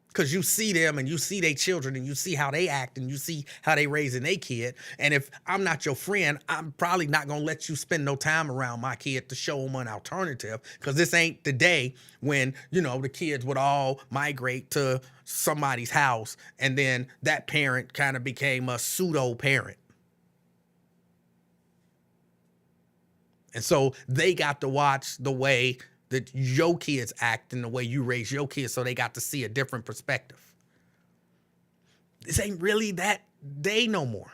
Because you see them and you see their children and you see how they act and you see how they raising their kid. And if I'm not your friend, I'm probably not going to let you spend no time around my kid to show them an alternative. Because this ain't the day when, you know, the kids would all migrate to somebody's house and then that parent kind of became a pseudo parent. And so they got to watch the way that your kids act and the way you raise your kids, so they got to see a different perspective. This ain't really that day no more.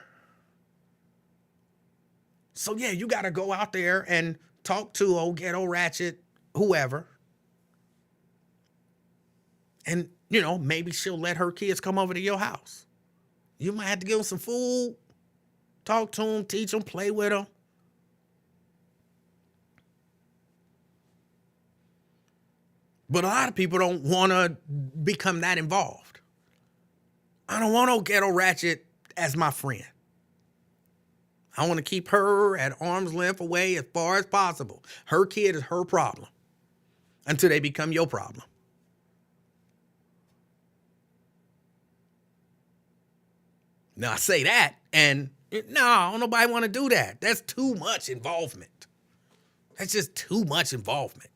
So yeah, you got to go out there and talk to old ghetto ratchet, whoever. And, you know, maybe she'll let her kids come over to your house. You might have to give them some food, talk to them, teach them, play with them. But a lot of people don't want to become that involved. I don't want no ghetto ratchet as my friend. I want to keep her at arm's length away as far as possible. Her kid is her problem until they become your problem. Now, I say that, and no, nobody want to do that. That's too much involvement. That's just too much involvement.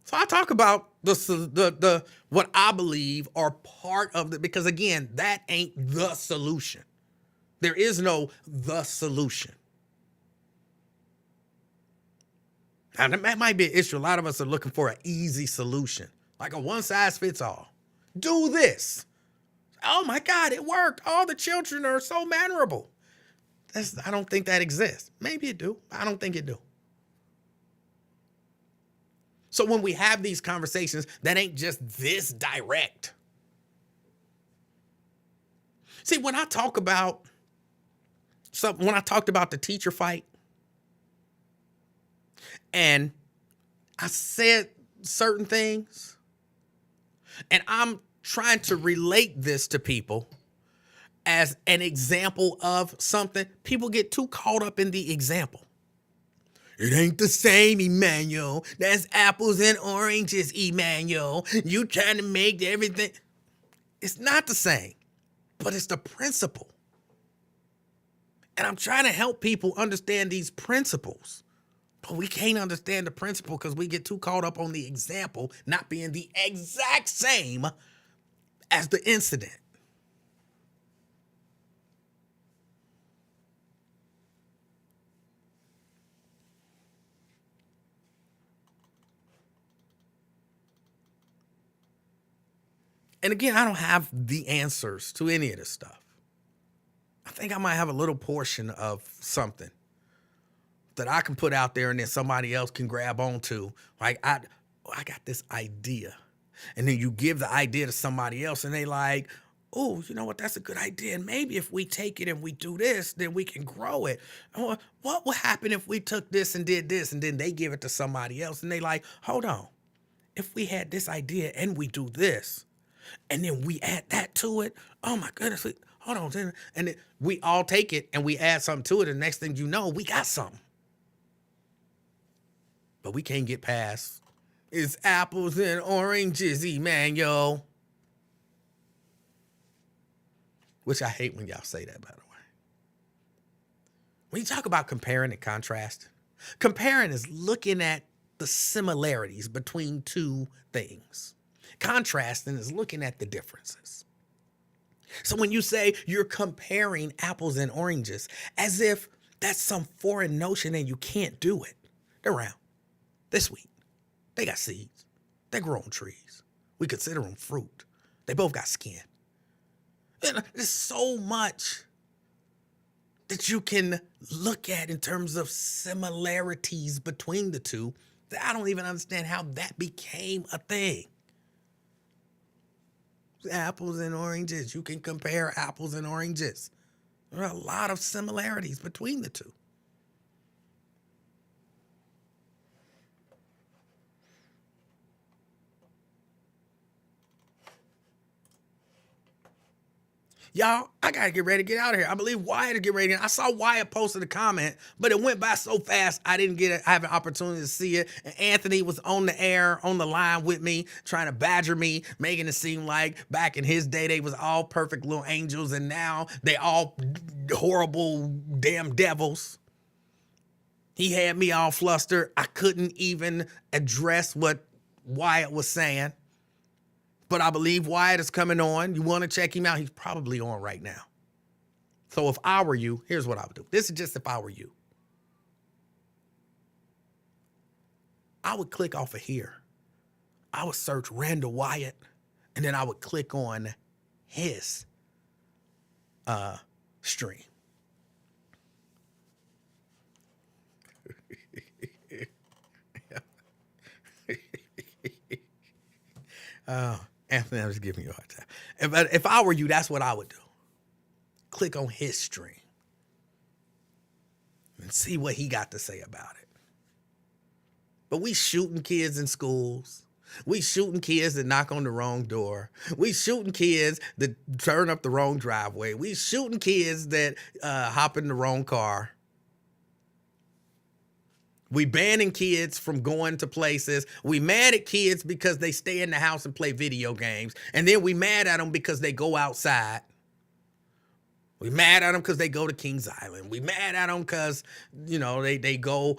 So I talk about the what I believe are part of the, because again, that ain't the solution. There is no the solution. Now that might be an issue. A lot of us are looking for an easy solution, like a one size fits all. Do this. Oh my God, it worked. All the children are so mannerable. I don't think that exists. Maybe it do. I don't think it do. So when we have these conversations that ain't just this direct. See, when I talked about the teacher fight, and I said certain things, and I'm trying to relate this to people as an example of something, people get too caught up in the example. It ain't the same, Emanuel. That's apples and oranges, Emanuel. You trying to make everything. It's not the same, but it's the principle. And I'm trying to help people understand these principles. But we can't understand the principle because we get too caught up on the example not being the exact same as the incident. And again, I don't have the answers to any of this stuff. I think I might have a little portion of something that I can put out there and then somebody else can grab onto. Like, I got this idea. And then you give the idea to somebody else and they like, oh, you know what, that's a good idea. And maybe if we take it and we do this, then we can grow it. Or what would happen if we took this and did this? And then they give it to somebody else and they like, hold on. If we had this idea and we do this, and then we add that to it, oh my goodness, hold on. And then we all take it and we add something to it. And the next thing you know, we got something. But we can't get past, it's apples and oranges, Emanuel. Which I hate when y'all say that, by the way. When you talk about comparing and contrasting, comparing is looking at the similarities between two things. Contrasting is looking at the differences. So when you say you're comparing apples and oranges, as if that's some foreign notion and you can't do it. They're round. They're sweet. They got seeds. They grow on trees. We consider them fruit. They both got skin. And there's so much that you can look at in terms of similarities between the two that I don't even understand how that became a thing. Apples and oranges. You can compare apples and oranges. There are a lot of similarities between the two. Y'all, I got to get ready to get out of here. I believe Wyatt to get ready. I saw Wyatt posted a comment, but it went by so fast, I didn't have an opportunity to see it. And Anthony was on the air, on the line with me, trying to badger me, making it seem like back in his day, they was all perfect little angels, and now they all horrible damn devils. He had me all flustered. I couldn't even address what Wyatt was saying. But I believe Wyatt is coming on. You want to check him out? He's probably on right now. So if I were you, here's what I would do. This is just if I were you. I would click off of here. I would search Randall Wyatt, and then I would click on his stream. Anthony, I was giving you a hard time. If I were you, that's what I would do. Click on his stream and see what he got to say about it. But we shooting kids in schools. We shooting kids that knock on the wrong door. We shooting kids that turn up the wrong driveway. We shooting kids that hop in the wrong car. We banning kids from going to places. We mad at kids because they stay in the house and play video games. And then we mad at them because they go outside. We mad at them because they go to Kings Island. We mad at them because, they go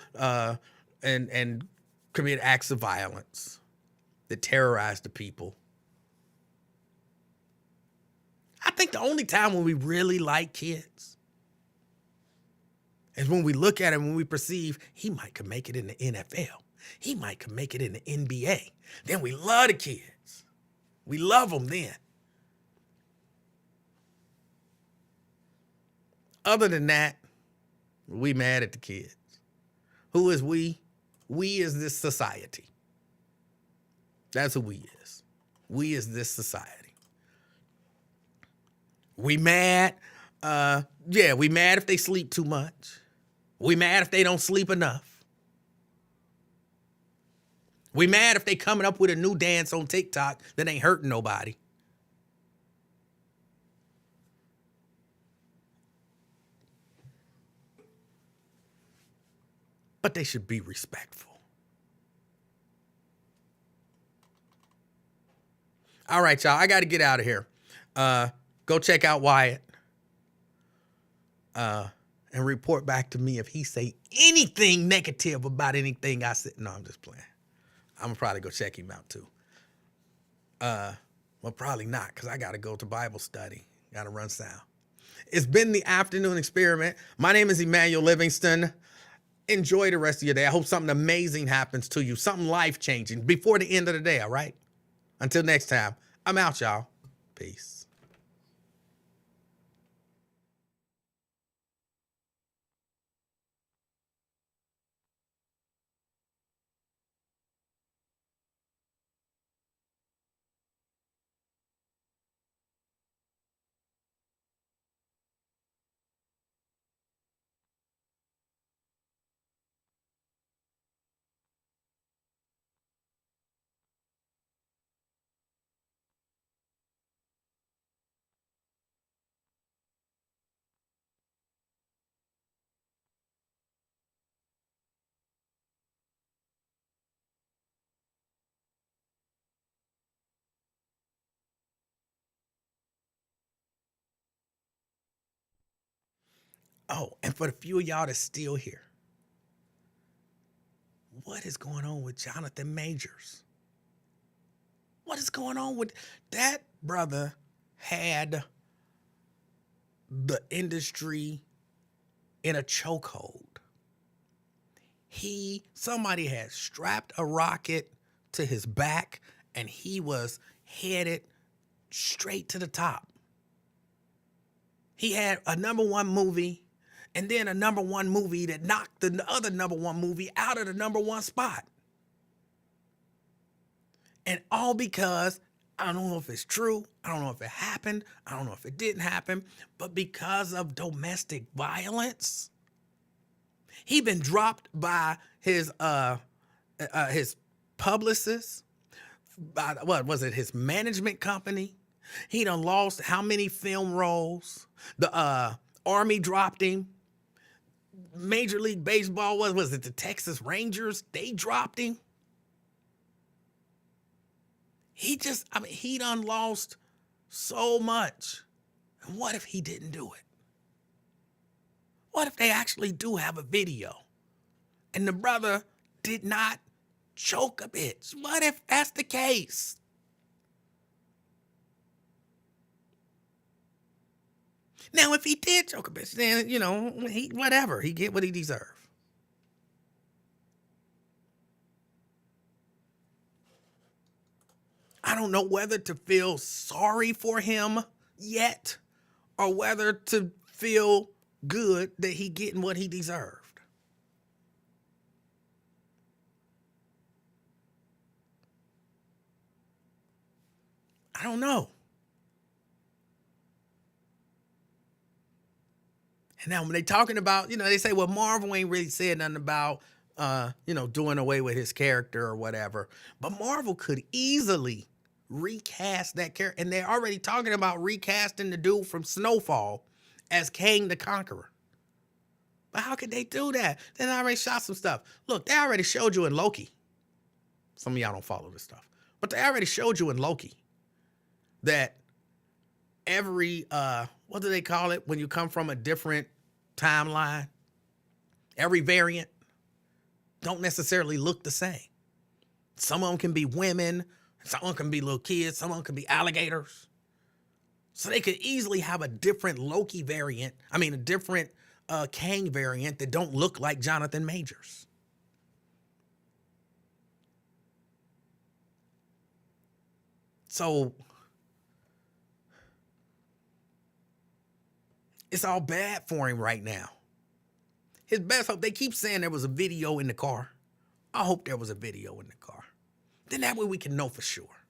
and commit acts of violence that terrorize the people. I think the only time when we really like kids is when we look at him, when we perceive he might could make it in the NFL. He might could make it in the NBA. Then we love the kids. We love them then. Other than that, we mad at the kids. Who is we? We is this society. That's who we is. We is this society. We mad. We mad if they sleep too much. We mad if they don't sleep enough. We mad if they coming up with a new dance on TikTok that ain't hurting nobody. But they should be respectful. All right, y'all. I got to get out of here. Go check out Wyatt. And report back to me if he say anything negative about anything I said. No, I'm just playing. I'm gonna probably go check him out too. Well, probably not, because I gotta go to Bible study. Gotta run sound. It's been the afternoon experiment. My name is Emanuel Livingston. Enjoy the rest of your day. I hope something amazing happens to you, something life-changing before the end of the day, all right? Until next time, I'm out, y'all. Peace. Oh, and for the few of y'all that's still here, what is going on with Jonathan Majors? What is going on with that brother? Had the industry in a chokehold. Somebody had strapped a rocket to his back and he was headed straight to the top. He had a #1 movie and then a #1 movie that knocked the other #1 movie out of the #1 spot. And all because, I don't know if it's true, I don't know if it happened, I don't know if it didn't happen, but because of domestic violence, he been dropped by his publicist, by his management company. He done lost how many film roles? The Army dropped him. Major League Baseball, was it the Texas Rangers? They dropped him. He done lost so much. And what if he didn't do it? What if they actually do have a video and the brother did not choke a bitch? What if that's the case? Now, if he did choke a bitch, then, he get what he deserved. I don't know whether to feel sorry for him yet or whether to feel good that he getting what he deserved. I don't know. And now when they talking about, they say, well, Marvel ain't really said nothing about, doing away with his character or whatever. But Marvel could easily recast that character. And they're already talking about recasting the dude from Snowfall as Kang the Conqueror. But how could they do that? They already shot some stuff. Look, they already showed you in Loki. Some of y'all don't follow this stuff. But they already showed you in Loki that every, what do they call it when you come from a different timeline? Every variant don't necessarily look the same. Some of them can be women, some of them can be little kids, some of them can be alligators. So they could easily have a different Loki variant, a different Kang variant that don't look like Jonathan Majors. So It's all bad for him right now. His best hope, they keep saying there was a video in the car. I hope there was a video in the car. Then that way we can know for sure.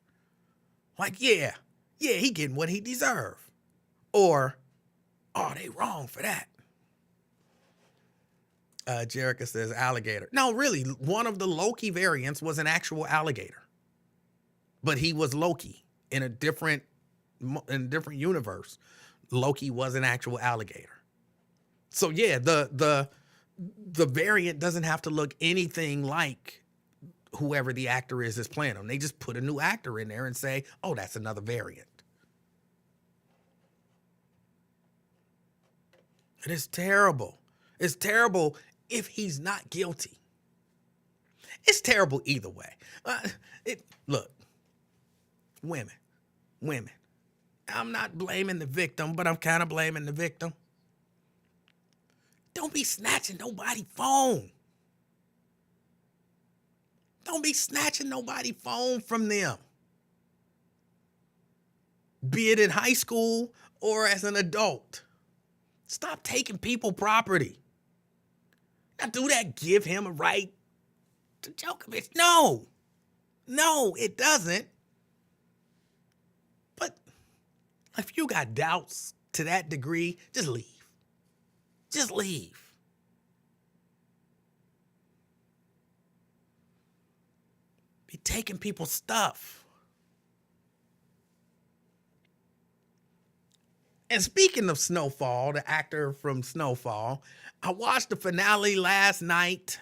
Like, yeah, he getting what he deserved. Or, oh, they wrong for that. Jerica says alligator. No, really, one of the Loki variants was an actual alligator. But he was Loki in a different universe. Loki was an actual alligator. So yeah, the variant doesn't have to look anything like whoever the actor is that's playing them. They just put a new actor in there and say, oh, that's another variant. It is terrible. It's terrible if he's not guilty. It's terrible either way. Look, women. I'm not blaming the victim, but I'm kind of blaming the victim. Don't be snatching nobody's phone. Don't be snatching nobody's phone from them. Be it in high school or as an adult. Stop taking people property. Now, do that give him a right to Djokovic? No, it doesn't. But if you got doubts to that degree, just leave. Just leave. Be taking people's stuff. And speaking of Snowfall, the actor from Snowfall, I watched the finale last night.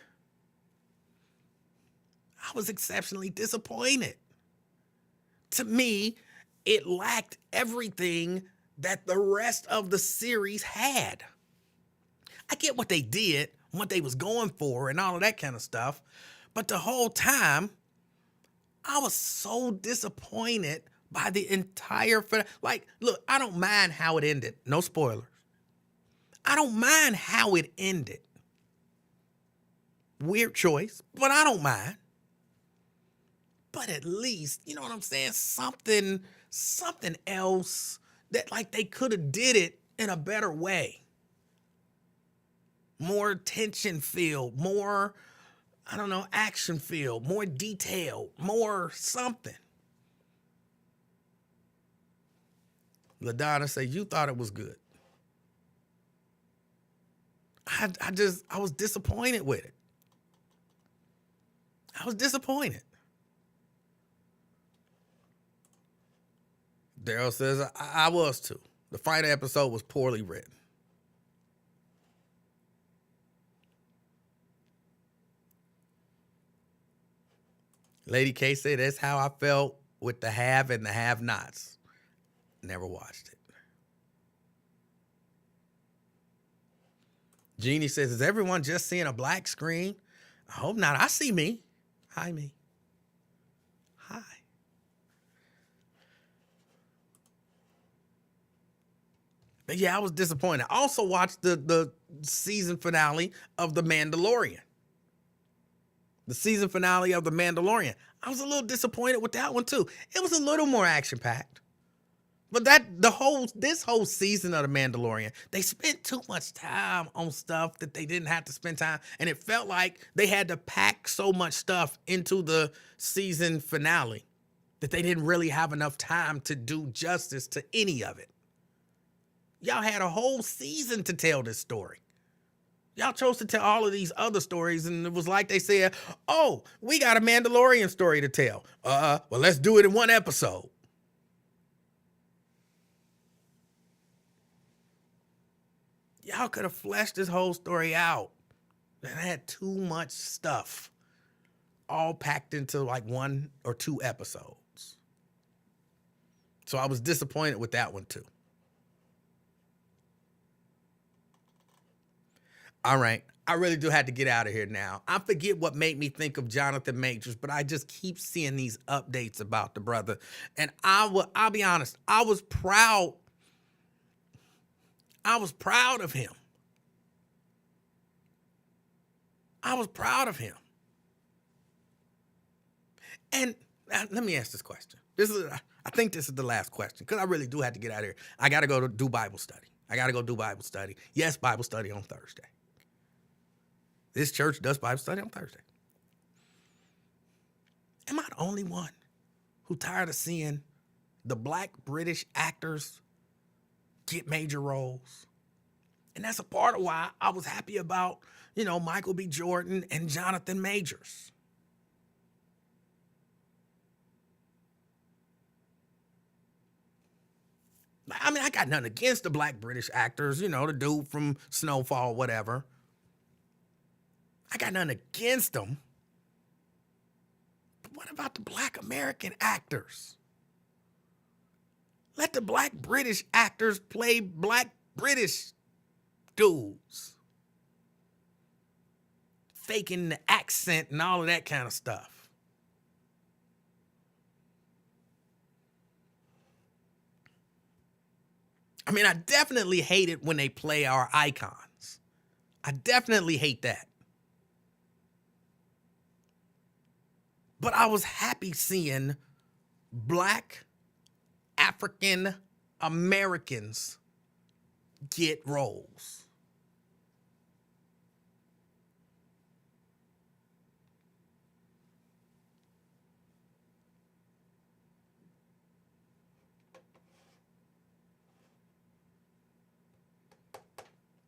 I was exceptionally disappointed. To me, it lacked everything that the rest of the series had. I get what they did, what they was going for, and all of that kind of stuff. But the whole time, I was so disappointed by the entire like, look, I don't mind how it ended. No spoilers. I don't mind how it ended. Weird choice, but I don't mind. But at least, you know what I'm saying? Something else that like they could have did it in a better way. More tension filled, more, I don't know, action filled, more detailed, more something. LaDonna said, you thought it was good. I was disappointed with it. I was disappointed. Daryl says, I was too. The final episode was poorly written. Lady K said, that's how I felt with the have and the have-nots. Never watched it. Jeannie says, is everyone just seeing a black screen? I hope not. I see me. Hi, me. Hi. But yeah, I was disappointed. I also watched the season finale of The Mandalorian. The season finale of The Mandalorian. I was a little disappointed with that one too. It was a little more action-packed. But this whole season of The Mandalorian, they spent too much time on stuff that they didn't have to spend time. And it felt like they had to pack so much stuff into the season finale that they didn't really have enough time to do justice to any of it. Y'all had a whole season to tell this story. Y'all chose to tell all of these other stories, and it was like they said, oh, we got a Mandalorian story to tell. Well, let's do it in one episode. Y'all could have fleshed this whole story out. It had too much stuff all packed into like 1 or 2 episodes. So I was disappointed with that one too. All right. I really do have to get out of here now. I forget what made me think of Jonathan Majors, but I just keep seeing these updates about the brother. And I'll be honest, I was proud of him. I was proud of him. And let me ask this question. I think this is the last question because I really do have to get out of here. I got to go to do Bible study. I got to go do Bible study. Yes, Bible study on Thursday. This church does Bible study on Thursday. Am I the only one who tired of seeing the black British actors get major roles? And that's a part of why I was happy about, Michael B. Jordan and Jonathan Majors. I mean, I got nothing against the black British actors, the dude from Snowfall, whatever. I got nothing against them. But what about the black American actors? Let the black British actors play black British dudes. Faking the accent and all of that kind of stuff. I mean, I definitely hate it when they play our icons. I definitely hate that. But I was happy seeing black African Americans get roles.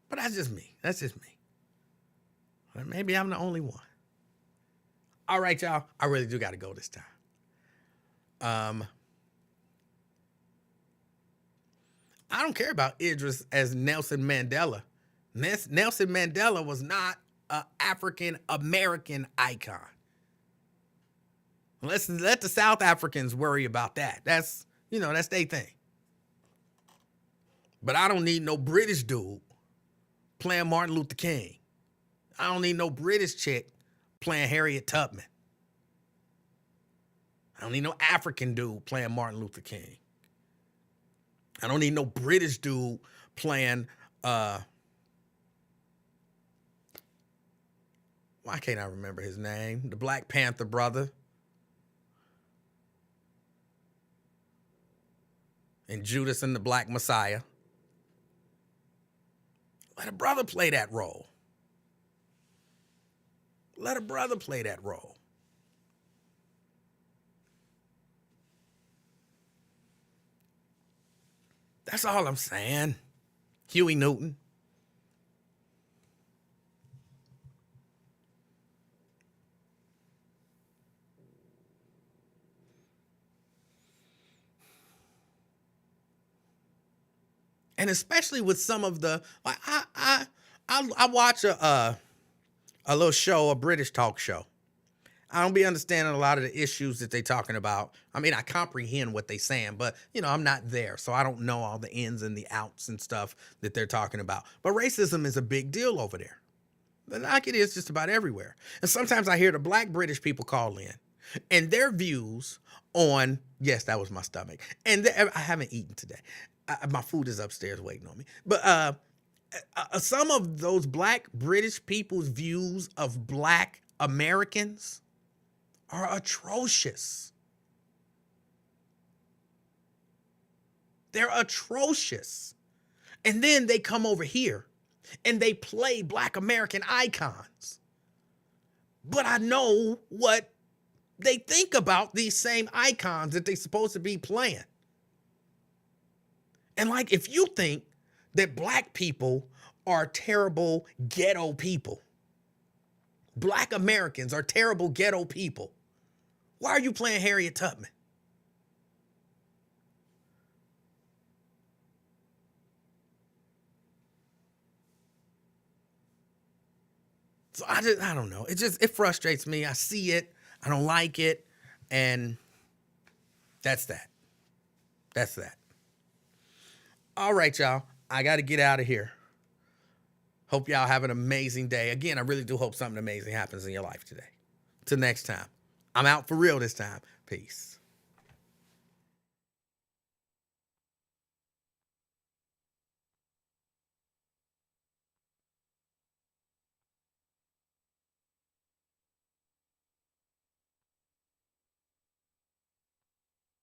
But that's just me. That's just me. Or maybe I'm the only one. All right, y'all. I really do got to go this time. I don't care about Idris as Nelson Mandela. Nelson Mandela was not an African American icon. Let the South Africans worry about that. That's their thing. But I don't need no British dude playing Martin Luther King. I don't need no British chick playing Harriet Tubman. I don't need no African dude playing Martin Luther King. I don't need no British dude playing, why can't I remember his name? The Black Panther brother. And Judas and the Black Messiah. Let a brother play that role. Let a brother play that role. That's all I'm saying. Huey Newton. And especially with some of the, I watch a little show, a British talk show. I don't be understanding a lot of the issues that they talking about. I mean, I comprehend what they saying, but I'm not there, so I don't know all the ins and the outs and stuff that they're talking about. But racism is a big deal over there, like it is just about everywhere. And sometimes I hear the black British people call in, and their views on, yes, that was my stomach, and I haven't eaten today. My food is upstairs waiting on me. But some of those black British people's views of black Americans are atrocious. They're atrocious. And then they come over here and they play black American icons. But I know what they think about these same icons that they're supposed to be playing. And like, if you think that black people are terrible ghetto people, black Americans are terrible ghetto people, why are you playing Harriet Tubman? So I don't know. It frustrates me. I see it. I don't like it. And that's that. That's that. All right, y'all. I got to get out of here. Hope y'all have an amazing day. Again, I really do hope something amazing happens in your life today. Till next time. I'm out for real this time. Peace.